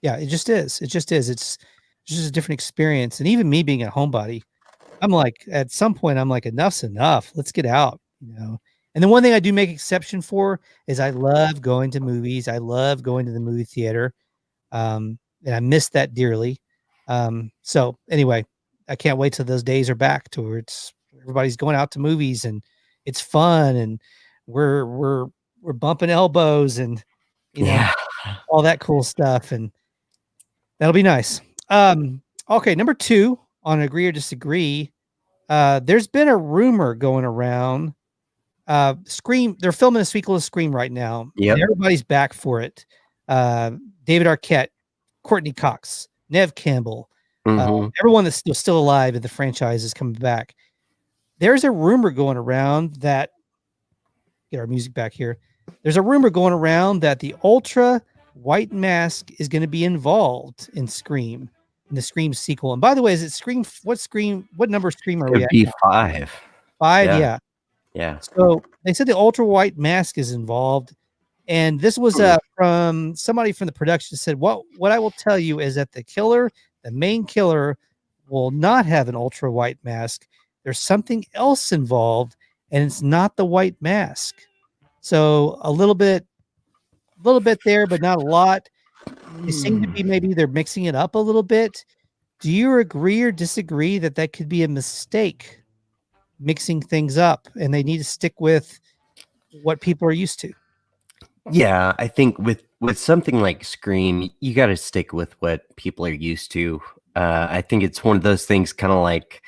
Yeah, it just is. It's just a different experience. And even me being a homebody, I'm like, at some point, I'm like, enough's enough. Let's get out, And the one thing I do make exception for is I love going to movies. I love going to the movie theater. And I miss that dearly. So anyway, I can't wait till those days are back to where everybody's going out to movies and it's fun and we're bumping elbows and all that cool stuff, and that'll be nice. Okay, number 2 on agree or disagree. There's been a rumor going around. Scream, they're filming a sequel to Scream right now. Yeah, everybody's back for it. David Arquette, Courtney Cox, Nev Campbell, everyone that's still alive in the franchise is coming back. There's a rumor going around that, get our music back here. There's a rumor going around that the Ultra White Mask is going to be involved in Scream, in the Scream sequel. And by the way, is it Scream? What number Scream are we at? It'd be 5. 5, yeah. So they said the Ultra White Mask is involved. And this was from somebody from the production said, what I will tell you is that the main killer will not have an ultra white mask. There's something else involved, and it's not the white mask. So a little bit there, but not a lot. It seemed to be maybe they're mixing it up a little bit. Do you agree or disagree that could be a mistake, mixing things up, and they need to stick with what people are used to? Yeah, I think with something like Scream, you got to stick with what people are used to. I think it's one of those things, kind of like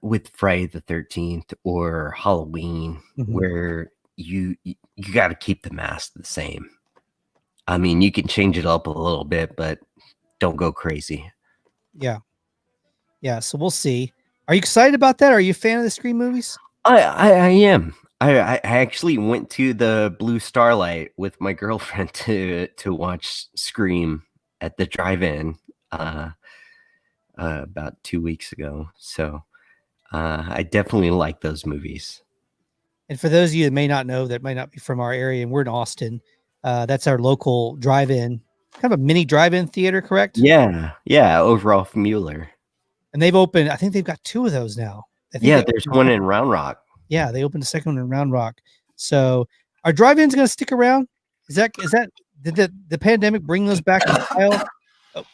with Friday the 13th or Halloween, where you got to keep the mask the same. I mean, you can change it up a little bit, but don't go crazy. Yeah. So we'll see. Are you excited about that? Are you a fan of the Scream movies? I am. I actually went to the Blue Starlight with my girlfriend to watch Scream at the drive-in about 2 weeks ago. So I definitely like those movies. And for those of you that may not know, that might not be from our area, and we're in Austin, that's our local drive-in, kind of a mini drive-in theater, correct? Yeah, over off Mueller. And they've opened, I think they've got 2 of those now. There's one in Round Rock. Yeah, they opened a second one in Round Rock. So are drive-ins going to stick around? Did the pandemic bring those back in style? Oh.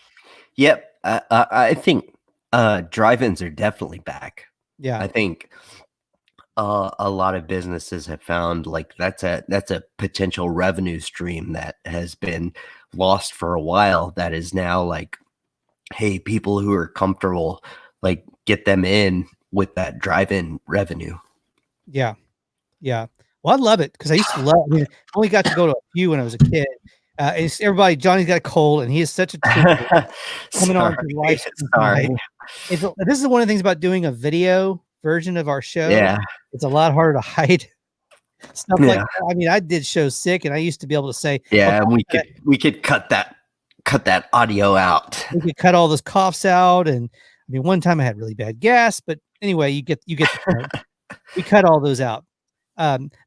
Yep. I think drive-ins are definitely back. Yeah. I think a lot of businesses have found like that's a potential revenue stream that has been lost for a while. That is now like, hey, people who are comfortable, like get them in with that drive-in revenue. Yeah. Yeah. Well, I love it because I used to love. I mean, I only got to go to a few when I was a kid. It's everybody. Johnny's got a cold, and he is such a trooper coming on to life. Sorry. This is one of the things about doing a video version of our show. Yeah. It's a lot harder to hide stuff like Yeah. that. I mean, I did shows sick, and I used to be able to say, Yeah, "Okay, and we could cut that audio out. we could cut all those coughs out." And I mean, one time I had really bad gas, but anyway, you get the point. We cut all those out.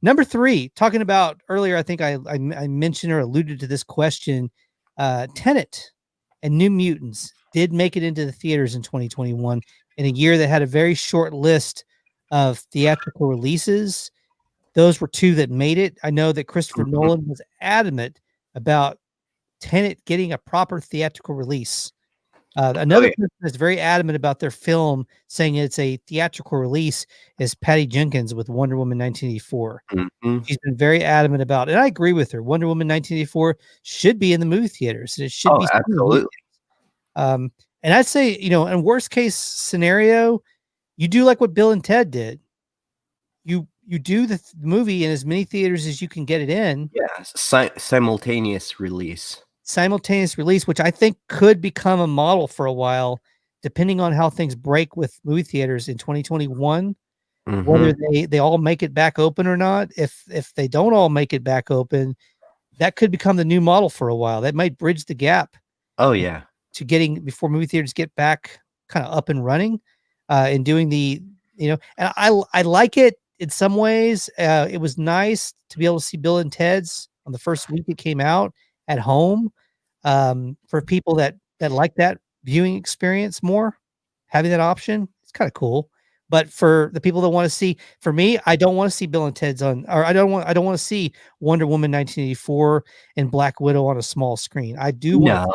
Number 3, talking about earlier, I think I mentioned or alluded to this question. Tenet and New Mutants did make it into the theaters in 2021 in a year that had a very short list of theatrical releases. Those were 2 that made it. I know that Christopher Nolan was adamant about Tenet getting a proper theatrical release. Another person that's very adamant about their film saying it's a theatrical release is Patty Jenkins with Wonder Woman 1984. She's been very adamant about it. And I agree with her. Wonder Woman 1984 should be in the movie theaters. It should be absolutely. And I'd say, in worst case scenario, you do like what Bill and Ted did. You do the movie in as many theaters as you can get it in. Yeah, simultaneous release. Simultaneous release, which I think could become a model for a while, depending on how things break with movie theaters in 2021, whether they all make it back open or not. If they don't all make it back open, that could become the new model for a while. That might bridge the gap. Oh yeah, to getting before movie theaters get back kind of up and running, and doing and I like it in some ways. It was nice to be able to see Bill and Ted's on the first week it came out at home. For people that like that viewing experience more, having that option, it's kind of cool. But for the people that want to see, for me, I don't want to see Bill and Ted's I don't want to see Wonder Woman 1984 and Black Widow on a small screen. I do want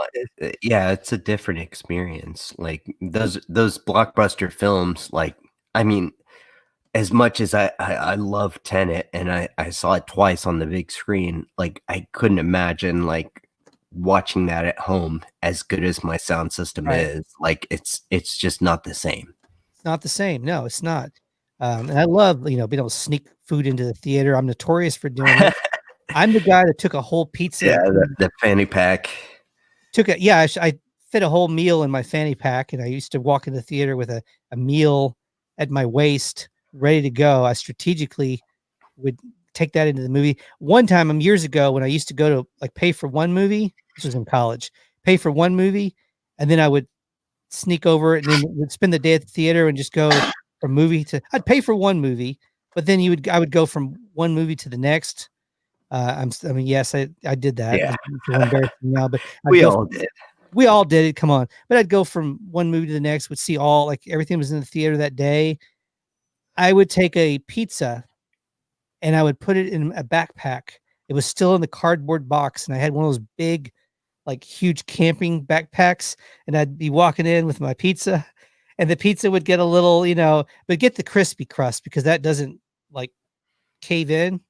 yeah, it's a different experience. Like those blockbuster films, like, I mean, as much as I love Tenet and I saw it twice on the big screen, like I couldn't imagine like watching that at home, as good as my sound system is. Like it's just not the same. It's not the same. No, it's not. And I love, being able to sneak food into the theater. I'm notorious for doing it. I'm the guy that took a whole pizza. Yeah, the fanny pack. I fit a whole meal in my fanny pack, and I used to walk in the theater with a meal at my waist, ready to go. I strategically would take that into the movie. One time, years ago, when I used to go to like pay for one movie, this was in college, pay for one movie, and then I would sneak over and then would spend the day at the theater and just go from movie to. I'd pay for one movie, but then I would go from one movie to the next. Yes, I did that. Yeah. It's embarrassing now, but We all did. We all did it. Come on. But I'd go from one movie to the next, would see everything was in the theater that day. I would take a pizza and I would put it in a backpack. It was still in the cardboard box. And I had one of those big, like huge camping backpacks. And I'd be walking in with my pizza, and the pizza would get a little, but get the crispy crust, because that doesn't like cave in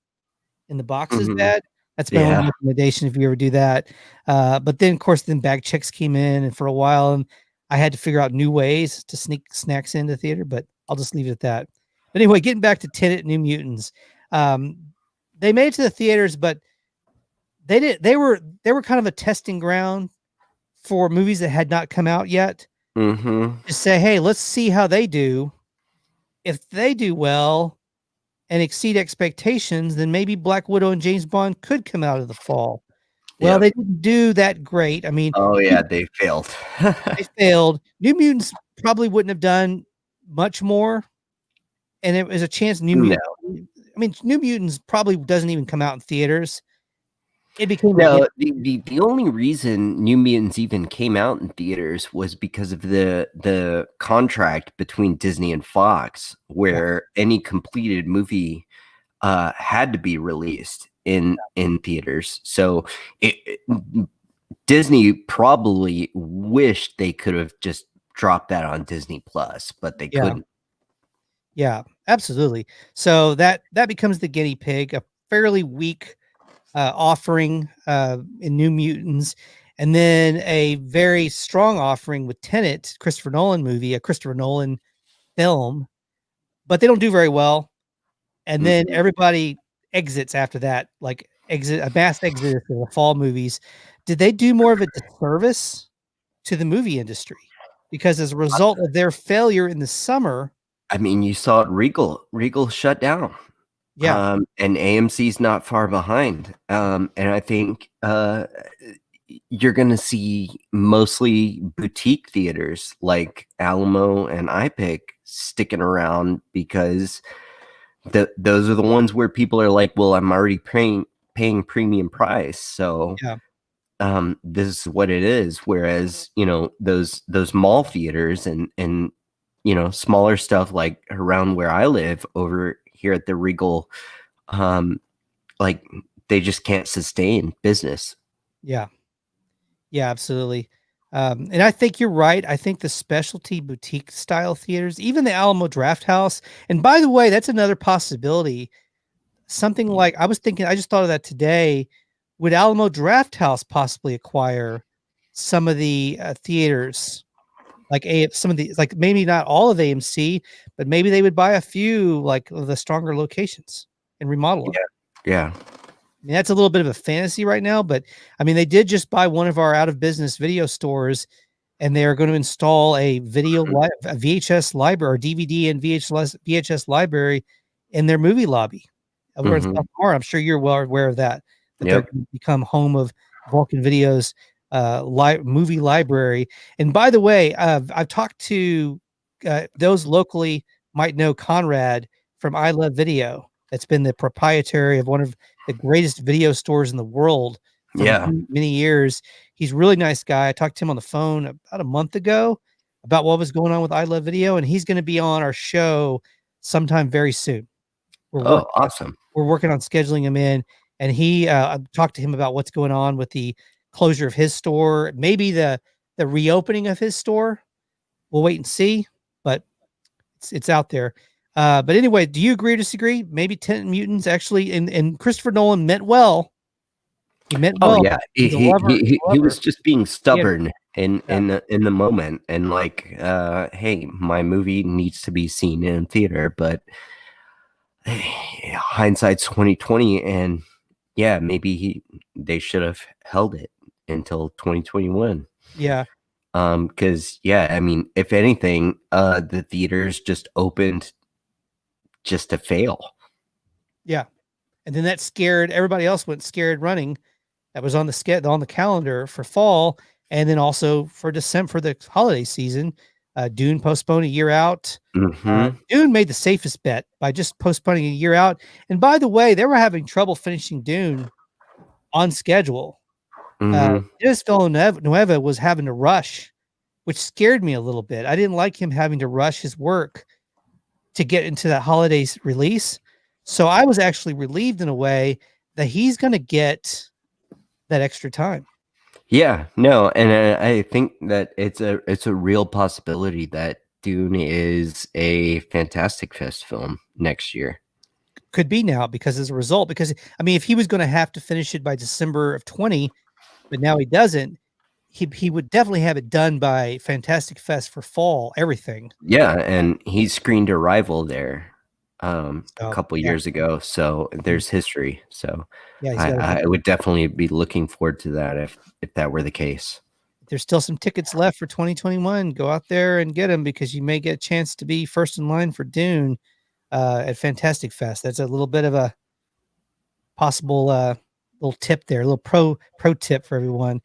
the box as bad. That's my only recommendation if you ever do that. But then, of course, bag checks came in, and for a while, and I had to figure out new ways to sneak snacks into the theater. But I'll just leave it at that. But anyway, getting back to Tenet, New Mutants, they made it to the theaters, but they were kind of a testing ground for movies that had not come out yet. To say, hey, let's see how they do. If they do well and exceed expectations, then maybe Black Widow and James Bond could come out of the fall. Well, they didn't do that great. I mean, they failed. They failed. New Mutants probably wouldn't have done much more, and it was a chance. New Mutants probably doesn't even come out in theaters. It became the only reason New Mutants even came out in theaters was because of the contract between Disney and Fox, where any completed movie had to be released in theaters. So Disney probably wished they could have just dropped that on Disney Plus, but they couldn't. Yeah, Absolutely. So that becomes the guinea pig, a fairly weak offering in New Mutants, and then a very strong offering with Tenet, Christopher Nolan movie, a Christopher Nolan film, but they don't do very well. And then everybody exits after that, like a mass exodus of the fall movies. Did they do more of a disservice to the movie industry? Because as a result of their failure in the summer, I mean, you saw it. Regal shut down. yeah, And AMC's not far behind. And I think you're going to see mostly boutique theaters like Alamo and iPic sticking around because those are the ones where people are like, well, I'm already paying premium price. So yeah, this is what it is. Whereas, those mall theaters and smaller stuff like around where I live over here at the Regal, like they just can't sustain business. yeah, absolutely. And I think you're right. I think the specialty boutique style theaters, even the Alamo Draft House, and by the way, that's another possibility. Something like I was thinking, I just thought of that today. Would Alamo Draft House possibly acquire some of the theaters, like some of the, like maybe not all of AMC, but maybe they would buy a few like of the stronger locations and remodel them. Yeah. I mean, that's a little bit of a fantasy right now, but I mean, they did just buy one of our out of business video stores, and they are going to install a video a VHS library, or DVD and VHS library in their movie lobby over in South Florida. I'm sure you're well aware of that. They're going to become home of Vulcan Video's movie library. And by the way, I've talked to those locally might know Conrad from I Love Video. That's been the proprietary of one of the greatest video stores in the world for many years. He's a really nice guy. I talked to him on the phone about a month ago about what was going on with I Love Video, and he's going to be on our show sometime very soon. Awesome. We're working on scheduling him in, and he talked to him about what's going on with the closure of his store, maybe the reopening of his store. We'll wait and see, but it's out there. But anyway, do you agree or disagree? Maybe Tenet Mutants actually, and Christopher Nolan meant well. He meant well. Oh yeah, he was just being stubborn in the moment, and like, hey, my movie needs to be seen in theater, but hindsight's 2020, and yeah, maybe they should have held it until 2021. Yeah. Because I mean, if anything, the theaters just opened just to fail. Yeah. And then that scared everybody else, went scared running. That was on the calendar for fall, and then also for December for the holiday season. Dune postponed a year out. Dune made the safest bet by just postponing a year out. And by the way, they were having trouble finishing Dune on schedule. Denis Villeneuve was having to rush, which scared me a little bit. I didn't like him having to rush his work to get into that holidays release. So I was actually relieved in a way that he's going to get that extra time. Yeah, no, and I think that it's a real possibility that Dune is a Fantastic Fest film next year. Could be now, because as a result, because I mean, if he was going to have to finish it by December of 20, but now he doesn't, he would definitely have it done by Fantastic Fest for fall, everything. Yeah, and he screened Arrival there a couple years ago, so there's history. So I would definitely be looking forward to that if that were the case. There's still some tickets left for 2021. Go out there and get them, because you may get a chance to be first in line for Dune at Fantastic Fest. That's a little bit of a possible little tip there, a little pro tip for everyone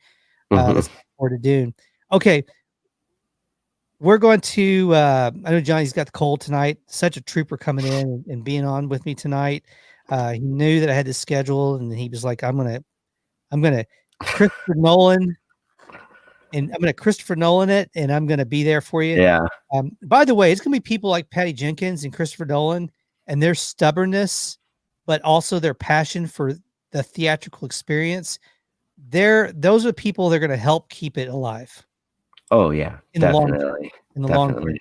that's looking forward to Dune. Okay. We're going to, I know Johnny's got the cold tonight. Such a trooper coming in and being on with me tonight. He knew that I had this schedule, and he was like, I'm going to Christopher Nolan, and I'm going to Christopher Nolan it, and I'm going to be there for you. Yeah. By the way, it's going to be people like Patty Jenkins and Christopher Nolan, and their stubbornness, but also their passion for the theatrical experience. Those are people that are going to help keep it alive. Oh yeah, in the long run.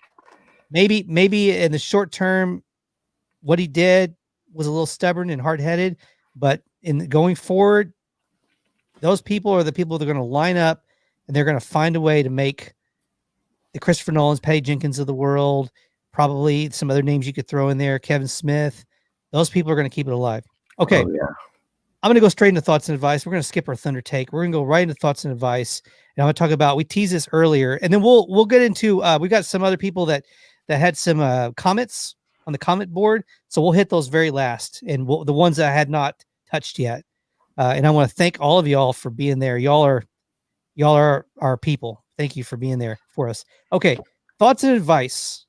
Maybe in the short term, what he did was a little stubborn and hard-headed, but in going forward, those people are the people that are going to line up and they're going to find a way to make the Christopher Nolans, Patty Jenkins of the world, probably some other names you could throw in there, Kevin Smith. Those people are going to keep it alive. Okay. Oh, yeah. I'm going to go straight into thoughts and advice. We're going to skip our thunder take. We're going to go right into thoughts and advice. And I'm going to talk about, we teased this earlier, and then we'll get into, we got some other people that had some comments on the comment board. So we'll hit those very last, and the ones that I had not touched yet. And I want to thank all of y'all for being there. Y'all are our people. Thank you for being there for us. Okay. Thoughts and advice.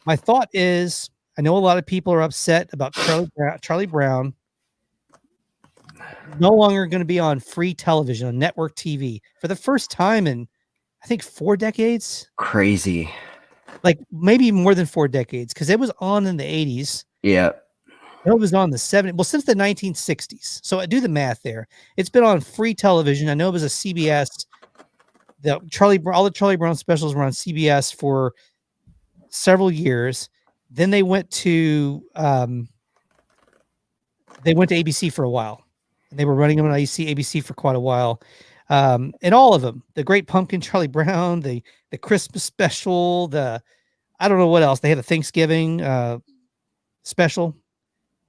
My thought is, I know a lot of people are upset about Charlie Brown no longer going to be on free television, on network TV for the first time in, I think, 4 decades. Crazy. Like maybe more than 4 decades, because it was on in the 80s. Yeah. It was on the 70s. Well, since the 1960s. So I do the math there. It's been on free television. I know it was a CBS. All the Charlie Brown specials were on CBS for several years. Then they went to ABC for a while. And they were running them on ABC for quite a while. And all of them, the Great Pumpkin, Charlie Brown, the Christmas special, I don't know what else. They had a Thanksgiving special.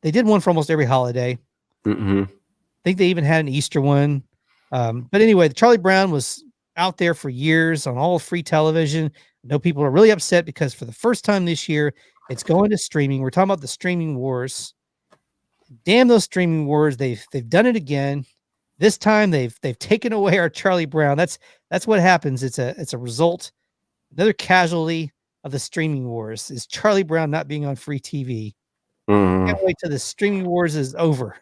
They did one for almost every holiday. Mm-hmm. I think they even had an Easter one. But anyway, the Charlie Brown was out there for years on all free television. I know people are really upset because for the first time this year, it's going to streaming. We're talking about the streaming wars. Damn those streaming wars. They've done it again. This time they've taken away our Charlie Brown. That's what happens. It's a result. Another casualty of the streaming wars is Charlie Brown not being on free TV. Can't wait till the streaming wars is over.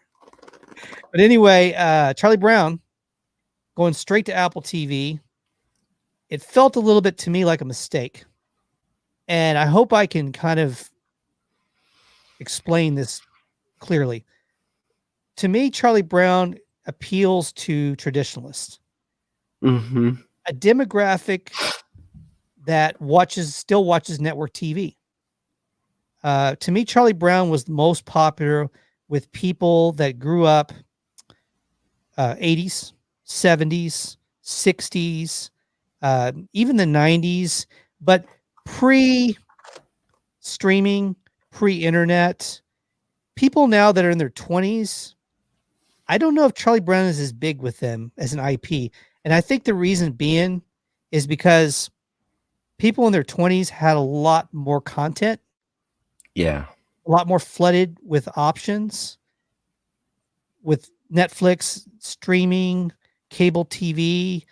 But anyway, Charlie Brown going straight to Apple TV. It felt a little bit to me like a mistake. And I hope I can kind of explain this clearly. To me, Charlie Brown appeals to traditionalists. Mm-hmm. A demographic that still watches network TV. To me, Charlie Brown was the most popular with people that grew up 80s, 70s, 60s, even the 90s, but pre-streaming, pre-internet. People now that are in their 20s, I don't know if Charlie Brown is as big with them as an IP. And I think the reason being is because people in their 20s had a lot more content. Yeah. A lot more flooded with options, with Netflix, streaming, cable TV,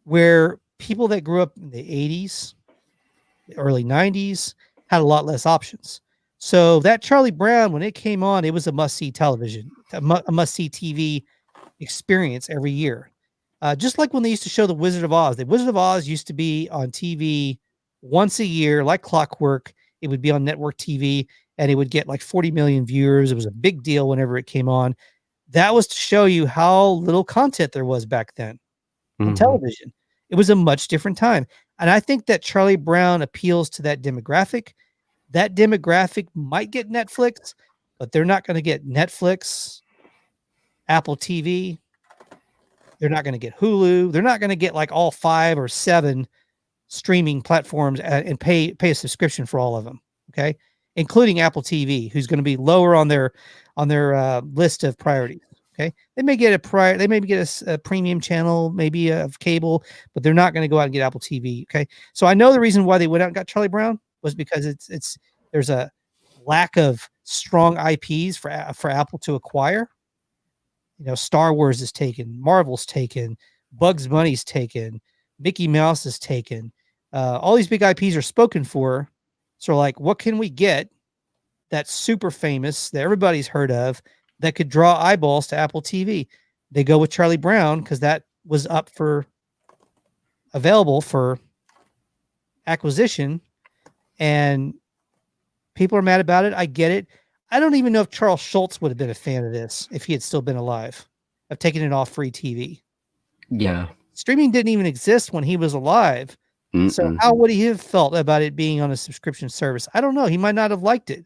where people that grew up in the 80s, the early 90s had a lot less options. So that Charlie Brown, when it came on, it was a must-see television, a must-see TV experience every year. Just like when they used to show The Wizard of Oz. The Wizard of Oz used to be on TV once a year, like clockwork. It would be on network TV, and it would get like 40 million viewers. It was a big deal whenever it came on. That was to show you how little content there was back then on television. It was a much different time. And I think that Charlie Brown appeals to that demographic. That demographic might get Netflix, but they're not going to get Netflix, Apple TV. They're not going to get Hulu. They're not going to get like all 5 or 7 streaming platforms and pay a subscription for all of them. Okay. Including Apple TV, who's going to be lower on their list of priorities. Okay. They may get a premium channel, maybe of cable, but they're not going to go out and get Apple TV. Okay. So I know the reason why they went out and got Charlie Brown was because there's a lack of strong IPs for Apple to acquire. You know, Star Wars is taken, Marvel's taken, Bugs Bunny's taken, Mickey Mouse is taken. All these big IPs are spoken for. So like, what can we get that's super famous that everybody's heard of that could draw eyeballs to Apple TV? They go with Charlie Brown because that was available for acquisition, and people are mad about it. I get it. I don't even know if Charles Schultz would have been a fan of this if he had still been alive, of taking it off free TV. Yeah. Streaming didn't even exist when he was alive. So how would he have felt about it being on a subscription service? I don't know. He might not have liked it.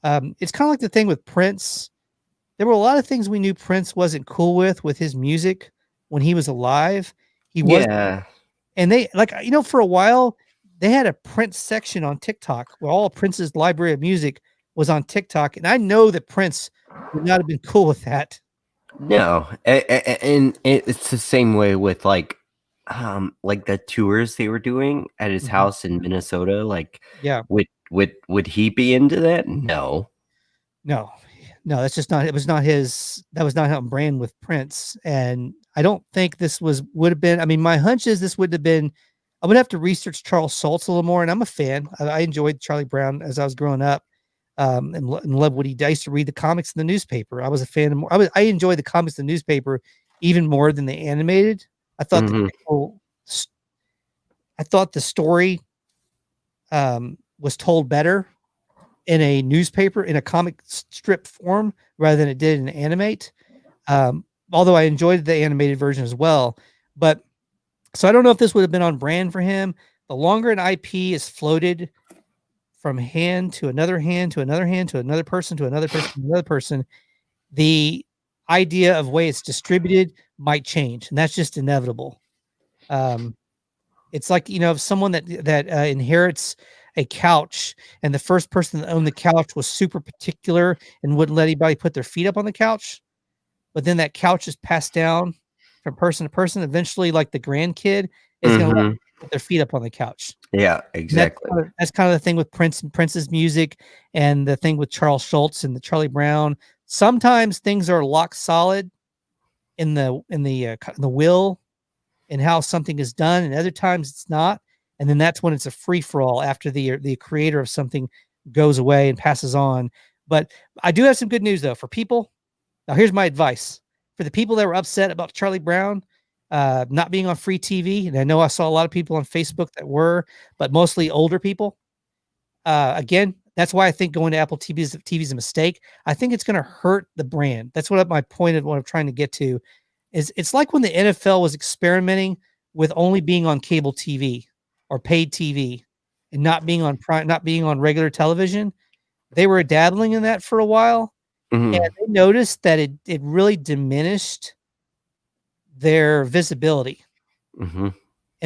It's kind of like the thing with Prince. There were a lot of things we knew Prince wasn't cool with his music when he was alive. He was, and they for a while they had a Prince section on TikTok where all Prince's library of music was on TikTok, and I know that Prince would not have been cool with that. No, and it's the same way with like the tours they were doing at his house in Minnesota. Like, would he be into that? No, that's just not. It was not his. That was not how brand with Prince, and I don't think this would have been. I mean, my hunch is this would have been. I would have to research Charles Schultz a little more, and I'm a fan. I enjoyed Charlie Brown as I was growing up. And love what he did. I used to read the comics in the newspaper. I was a fan of I enjoyed the comics in the newspaper even more than the animated. I thought the story was told better in a newspaper, in a comic strip form, rather than it did in animate. Although I enjoyed the animated version as well. But so I don't know if this would have been on brand for him. The longer an IP is floated from hand to another hand to another hand to another person to another person to another person, the idea of way it's distributed might change, and that's just inevitable. It's like, if someone that inherits a couch, and the first person that owned the couch was super particular and wouldn't let anybody put their feet up on the couch, but then that couch is passed down from person to person. Eventually, like the grandkid is going to put their feet up on the couch. Yeah, exactly. That's kind of the thing with Prince and Prince's music, and the thing with Charles Schultz and the Charlie Brown. Sometimes things are lock solid in the will and how something is done, and other times it's not. And then that's when it's a free for all after the creator of something goes away and passes on. But I do have some good news though for people. Now here's my advice for the people that were upset about Charlie Brown not being on free TV. And I know I saw a lot of people on Facebook that were, but mostly older people. Again, that's why I think going to Apple TV is a mistake. I think it's going to hurt the brand. That's what my point of what I'm trying to get to is. It's like when the NFL was experimenting with only being on cable TV or paid TV and not being on regular television. They were dabbling in that for a while, and they noticed that it really diminished their visibility and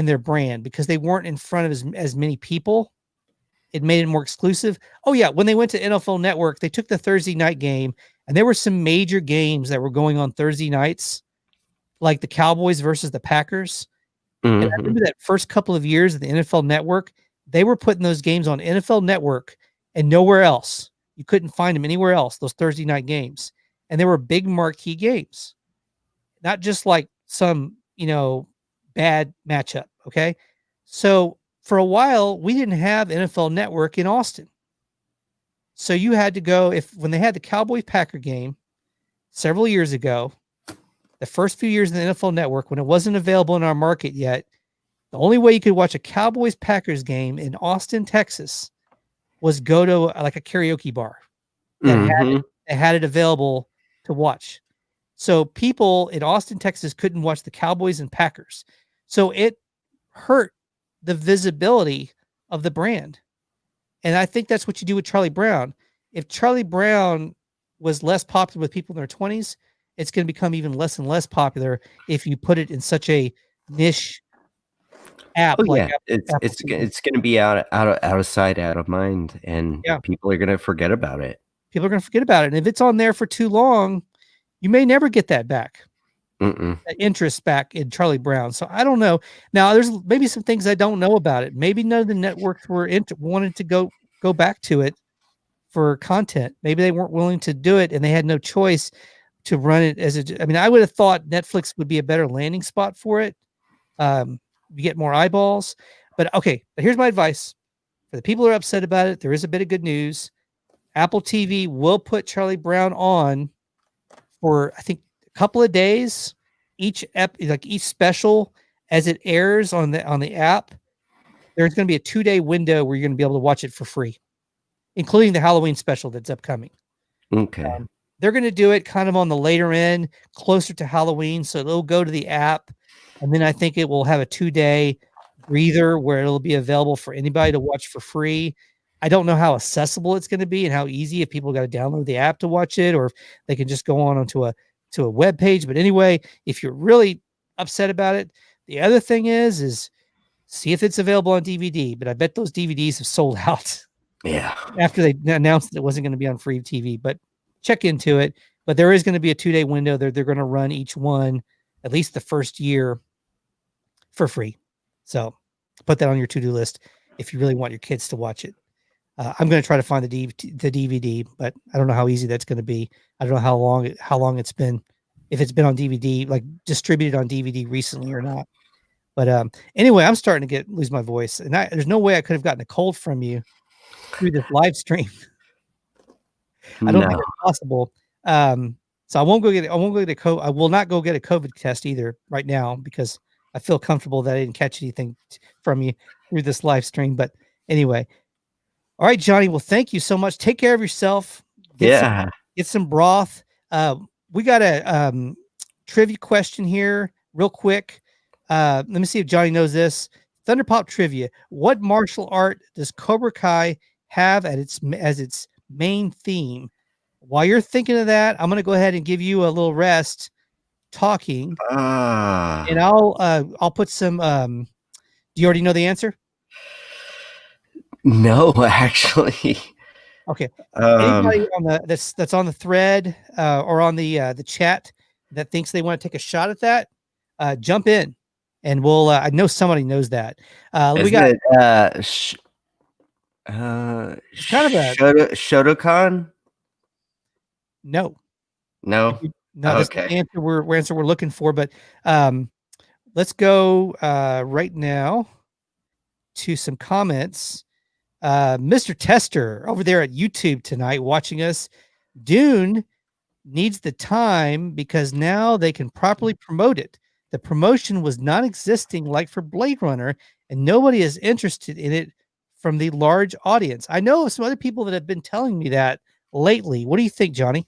their brand because they weren't in front of as many people. It made it more exclusive. Oh yeah, when they went to NFL Network, they took the Thursday night game, and there were some major games that were going on Thursday nights, like the Cowboys versus the Packers. And I remember that first couple of years of the NFL Network, they were putting those games on NFL Network and nowhere else. You couldn't find them anywhere else, those Thursday night games. And they were big marquee games, not just like some, bad matchup. Okay. So for a while, we didn't have NFL Network in Austin. So you had to go when they had the Cowboys Packer game several years ago, the first few years of the NFL Network, when it wasn't available in our market yet, the only way you could watch a Cowboys Packers game in Austin, Texas, was go to like a karaoke bar that had it available to watch. So people in Austin, Texas couldn't watch the Cowboys and Packers. So it hurt the visibility of the brand. And I think that's what you do with Charlie Brown. If Charlie Brown was less popular with people in their 20s, it's going to become even less and less popular if you put it in such a niche app. It's going to be out of sight, out of mind, and people are going to forget about it. People are going to forget about it. And if it's on there for too long, you may never get that back. That interest back in Charlie Brown. So I don't know. Now there's maybe some things I don't know about it. Maybe none of the networks were wanted to go back to it for content. Maybe they weren't willing to do it and they had no choice to run it I would have thought Netflix would be a better landing spot for it. You get more eyeballs, but here's my advice for the people who are upset about it. There is a bit of good news. Apple TV will put Charlie Brown on for, I think, a couple of days, each special as it airs on the app. There's going to be a 2-day window where you're going to be able to watch it for free, including the Halloween special that's upcoming. Okay. They're going to do it kind of on the later end, closer to Halloween. So it'll go to the app. And then I think it will have a 2-day breather where it'll be available for anybody to watch for free. I don't know how accessible it's going to be and how easy if people got to download the app to watch it, or if they can just go on onto a web page. But anyway, if you're really upset about it, the other thing is see if it's available on DVD. But I bet those DVDs have sold out. Yeah. After they announced that it wasn't going to be on free TV, but check into it. But there is going to be a 2-day window. They're going to run each one, at least the first year, for free. So put that on your to-do list if you really want your kids to watch it. I'm going to try to find the DVD, but I don't know how easy that's going to be. I don't know how long it's been, if it's been on DVD, like distributed on DVD recently or not. But anyway, I'm starting to lose my voice, and there's no way I could have gotten a cold from you through this live stream. I don't think it's possible. So I won't go get a COVID. I will not go get a COVID test either right now, because I feel comfortable that I didn't catch anything from you through this live stream. But anyway, all right, Johnny. Well, thank you so much. Take care of yourself. Get some broth. We got a trivia question here, real quick. Let me see if Johnny knows this. Thunderpop trivia. What martial art does Cobra Kai have as its main theme? While you're thinking of that, I'm going to go ahead and give you a little rest talking, and I'll put some. Do you already know the answer? No, actually. Okay. Anybody on that's on the thread or on the chat that thinks they want to take a shot at that, jump in, and we'll. I know somebody knows that. We got kind of a Shotokan. No. Okay. That's the answer we're looking for. But let's go right now to some comments. Mr. Tester over there at YouTube tonight watching us. Dune needs the time because now they can properly promote it. The promotion was non-existing like for Blade Runner, and nobody is interested in it from the large audience. I know some other people that have been telling me that lately. What do you think, Johnny?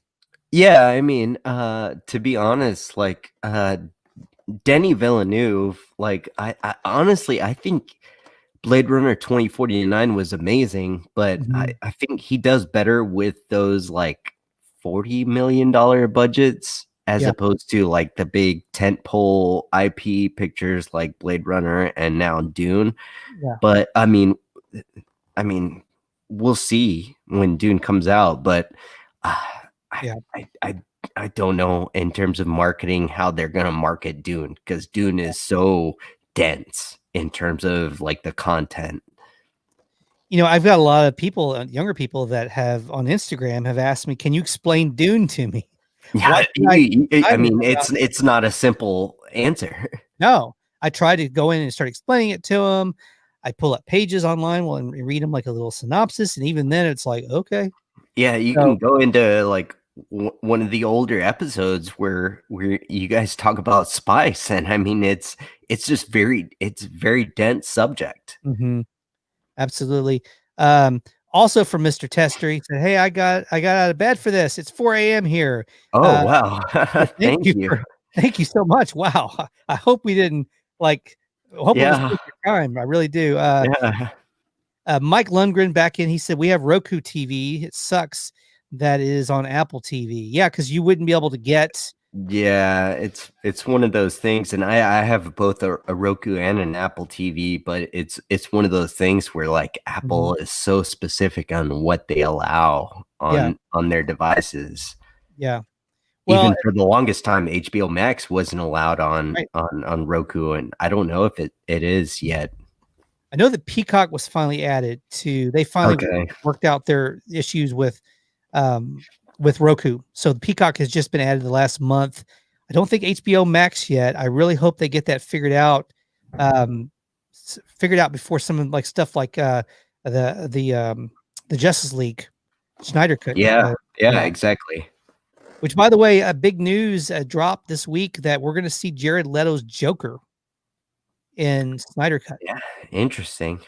Yeah, I mean, to be honest, like Denis Villeneuve, like I honestly, I think Blade Runner 2049 was amazing, but I think he does better with those like $40 million budgets as opposed to like the big tentpole IP pictures like Blade Runner and now Dune. Yeah. But I mean, we'll see when Dune comes out, but I don't know in terms of marketing how they're going to market Dune, because Dune is so dense in terms of like the content. You know, I've got a lot of people, younger people that have on Instagram have asked me, can you explain Dune to me? Yeah, I mean, it's not a simple answer. No, I try to go in and start explaining it to them. I pull up pages online and read them like a little synopsis. And even then it's like, okay. Yeah, you can go into like one of the older episodes where you guys talk about spice, and I mean it's just very dense subject. Absolutely. Also from Mr. Tester, he said, hey, I got out of bed for this. It's 4 a.m. here. Oh, wow. Thank you. Thank you so much. Wow. I hope we didn't hope we just took your time. I really do. Mike Lundgren back in, he said, we have Roku TV. It sucks that it is on Apple TV. Yeah, because you wouldn't be able to get. Yeah, it's one of those things, and I have both a Roku and an Apple TV, but it's one of those things where like Apple is so specific on what they allow on their devices. Yeah. Well, even for the longest time, HBO Max wasn't allowed on Roku, and I don't know if it is yet. I know that Peacock was finally added to. They finally worked out their issues with Roku. So the Peacock has just been added the last month. I don't think HBO Max yet. I really hope they get that figured out before some like stuff like the Justice League Snyder Cut. Yeah, exactly. Which, by the way, a big news dropped this week that we're going to see Jared Leto's Joker in Snyder Cut. Yeah, interesting.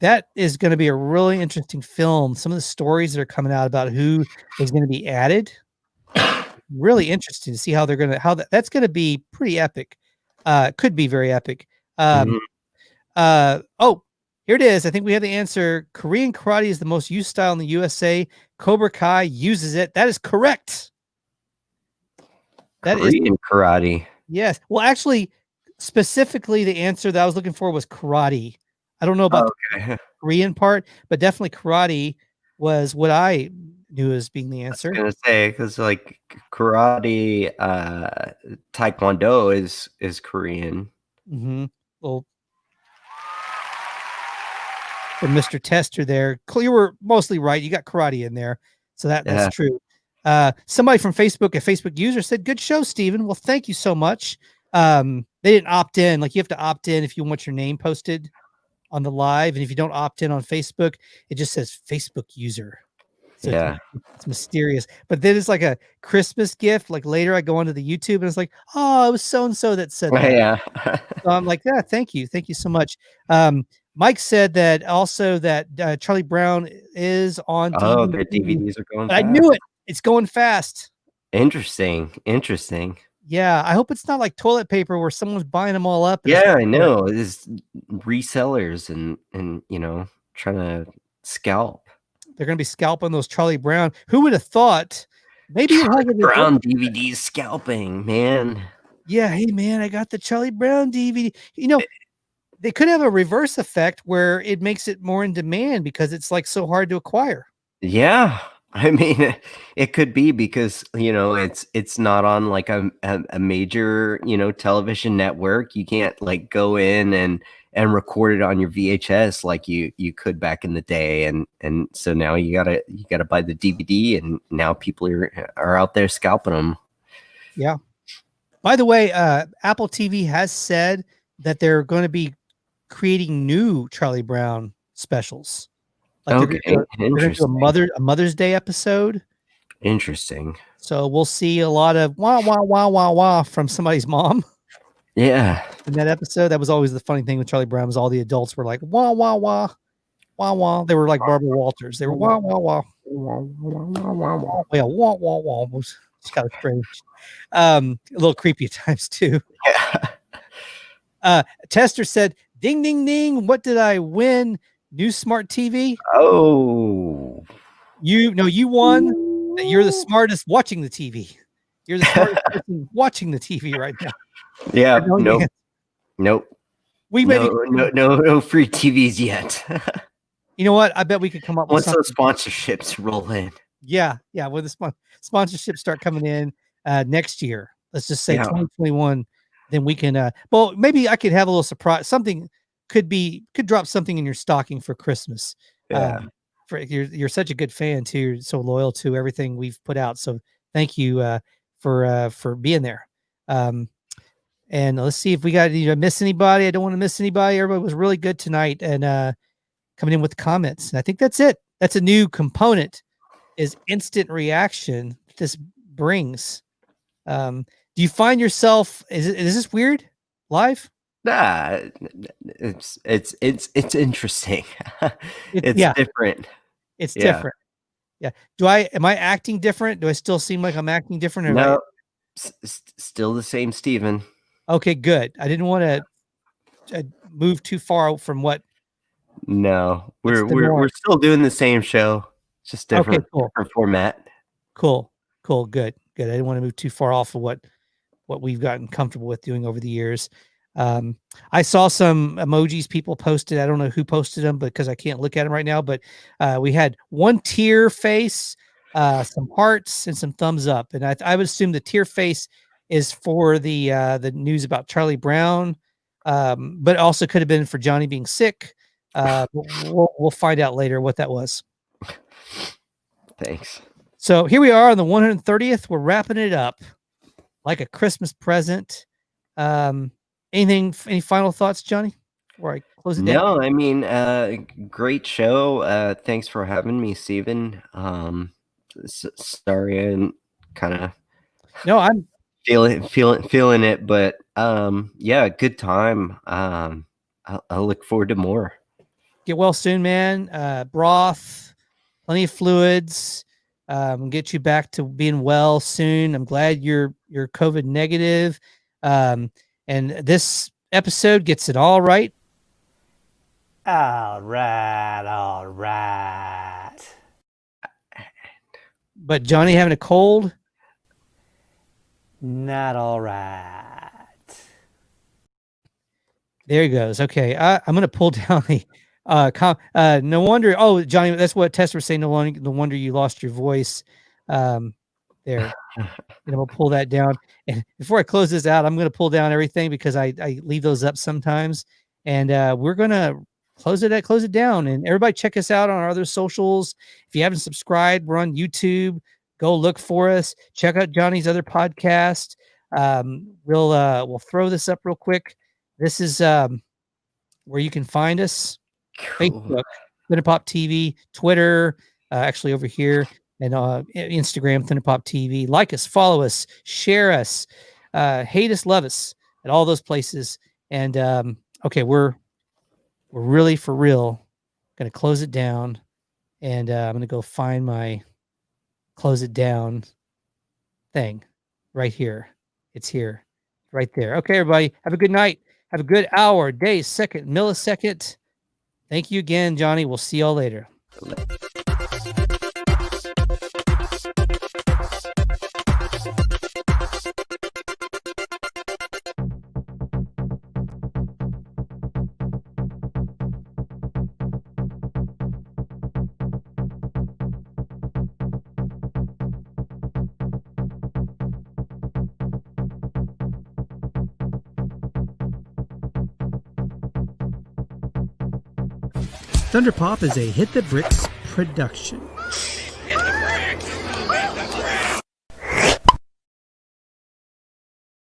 That is going to be a really interesting film. Some of the stories that are coming out about who is going to be added, really interesting to see how that's going to be pretty epic. Could be very epic. Oh, Here it is. I think we have the answer. Korean karate is the most used style in the USA. Cobra Kai uses it. That is correct. That is Korean karate. yes. Well, actually, specifically, the answer that I was looking for was karate. I don't know about Okay. the Korean part, but definitely karate was what I knew as being the answer. I was gonna say because like karate, taekwondo is Korean. Mm-hmm. Well, for Mr. Tester there, you were mostly right. You got karate in there, so that's true. Somebody from Facebook, a Facebook user, said, "Good show, Steven." Well, thank you so much. They didn't opt in. Like you have to opt in if you want your name posted on the live, and if you don't opt in on Facebook, it just says Facebook user. So it's mysterious. But then it's like a Christmas gift. Like later, I go onto the YouTube and it's like, oh, it was so and so that said that. Yeah. So I'm like, yeah, thank you so much. Mike said that also that Charlie Brown is on DVD. Oh, the DVDs are going fast. I knew it. It's going fast. Interesting. Yeah, I hope it's not like toilet paper where someone's buying them all up. Yeah, I know. It's resellers and trying to scalp. They're going to be scalping those Charlie Brown. Who would have thought? Maybe it has a Brown DVDs scalping, man. Yeah, hey man, I got the Charlie Brown DVD. They could have a reverse effect where it makes it more in demand because it's like so hard to acquire. Yeah. I mean, it could be because it's not on like a major television network. You can't like go in and record it on your VHS like you could back in the day, and so now you gotta buy the DVD, and now people are out there scalping them. Yeah. By the way, Apple TV has said that they're going to be creating new Charlie Brown specials. Like Okay, they're gonna do a Mother's Day episode. Interesting. So we'll see a lot of wah wah wah wah wah from somebody's mom. Yeah. In that episode, that was always the funny thing with Charlie Brown was all the adults were like wah wah wah wah wah. They were like Barbara Walters. They were wah wah wah wah wah. Yeah, wah wah wah. It's kind of strange. A little creepy at times too. Yeah. Tester said, "Ding ding ding! What did I win? New smart TV." Oh, you won. That you're the smartest watching the TV. You're the smartest person watching the TV right now. Yeah. Nope. We no free TVs yet. You know what? I bet we could come up once with those sponsorships roll in. Yeah. When the sponsorships start coming in next year, let's just say 2021, then we can. Well, maybe I could have a little surprise. Something could drop something in your stocking for Christmas. Yeah. You're such a good fan too. You're so loyal to everything we've put out. So thank you for being there. And let's see if we got to miss anybody. I don't want to miss anybody. Everybody was really good tonight and coming in with comments. And I think that's it. That's a new component is instant reaction this brings. Do you find yourself, is this weird live? Nah, it's interesting. It's different. It's different. Yeah. Am I acting different? Do I still seem like I'm acting different? No, still the same Steven. Okay, good. I didn't want to move too far out from what. No, we're still doing the same show, just different, different format. Cool, good. I didn't want to move too far off of what we've gotten comfortable with doing over the years. I saw some emojis people posted. I don't know who posted them, because I can't look at them right now. But we had one tear face, some hearts, and some thumbs up. And I would assume the tear face is for the news about Charlie Brown, but also could have been for Johnny being sick. We'll find out later what that was. Thanks. So here we are on the 130th. We're wrapping it up like a Christmas present. Any final thoughts, Johnny, before I close it down? No, I mean, great show. Thanks for having me, Steven. Sorry, and kind of. No, I'm feeling it, but yeah, good time. I'll look forward to more. Get well soon, man. Broth, plenty of fluids. Get you back to being well soon. I'm glad you're COVID negative. And this episode gets it all right. All right, all right. But Johnny having a cold? Not all right. There he goes. Okay. I'm going to pull down the no wonder. Oh, Johnny, that's what Tess was saying. No wonder you lost your voice. There. And we'll pull that down. And before I close this out, I'm going to pull down everything because I leave those up sometimes. And we're going to close it down. And everybody check us out on our other socials. If you haven't subscribed, we're on YouTube. Go look for us. Check out Johnny's other podcast. We'll throw this up real quick. This is where you can find us. Cool. Facebook, Thunderpop TV, Twitter, actually over here, and Instagram, Thunderpop TV. Like us, follow us, share us, hate us, love us at all those places. And okay, we're really for real gonna close it down, and I'm gonna go find my close it down thing right here. It's here, right there. Okay, everybody, have a good night. Have a good hour, day, second, millisecond. Thank you again, Johnny. We'll see y'all later. Thunderpop is a Hit the Bricks production.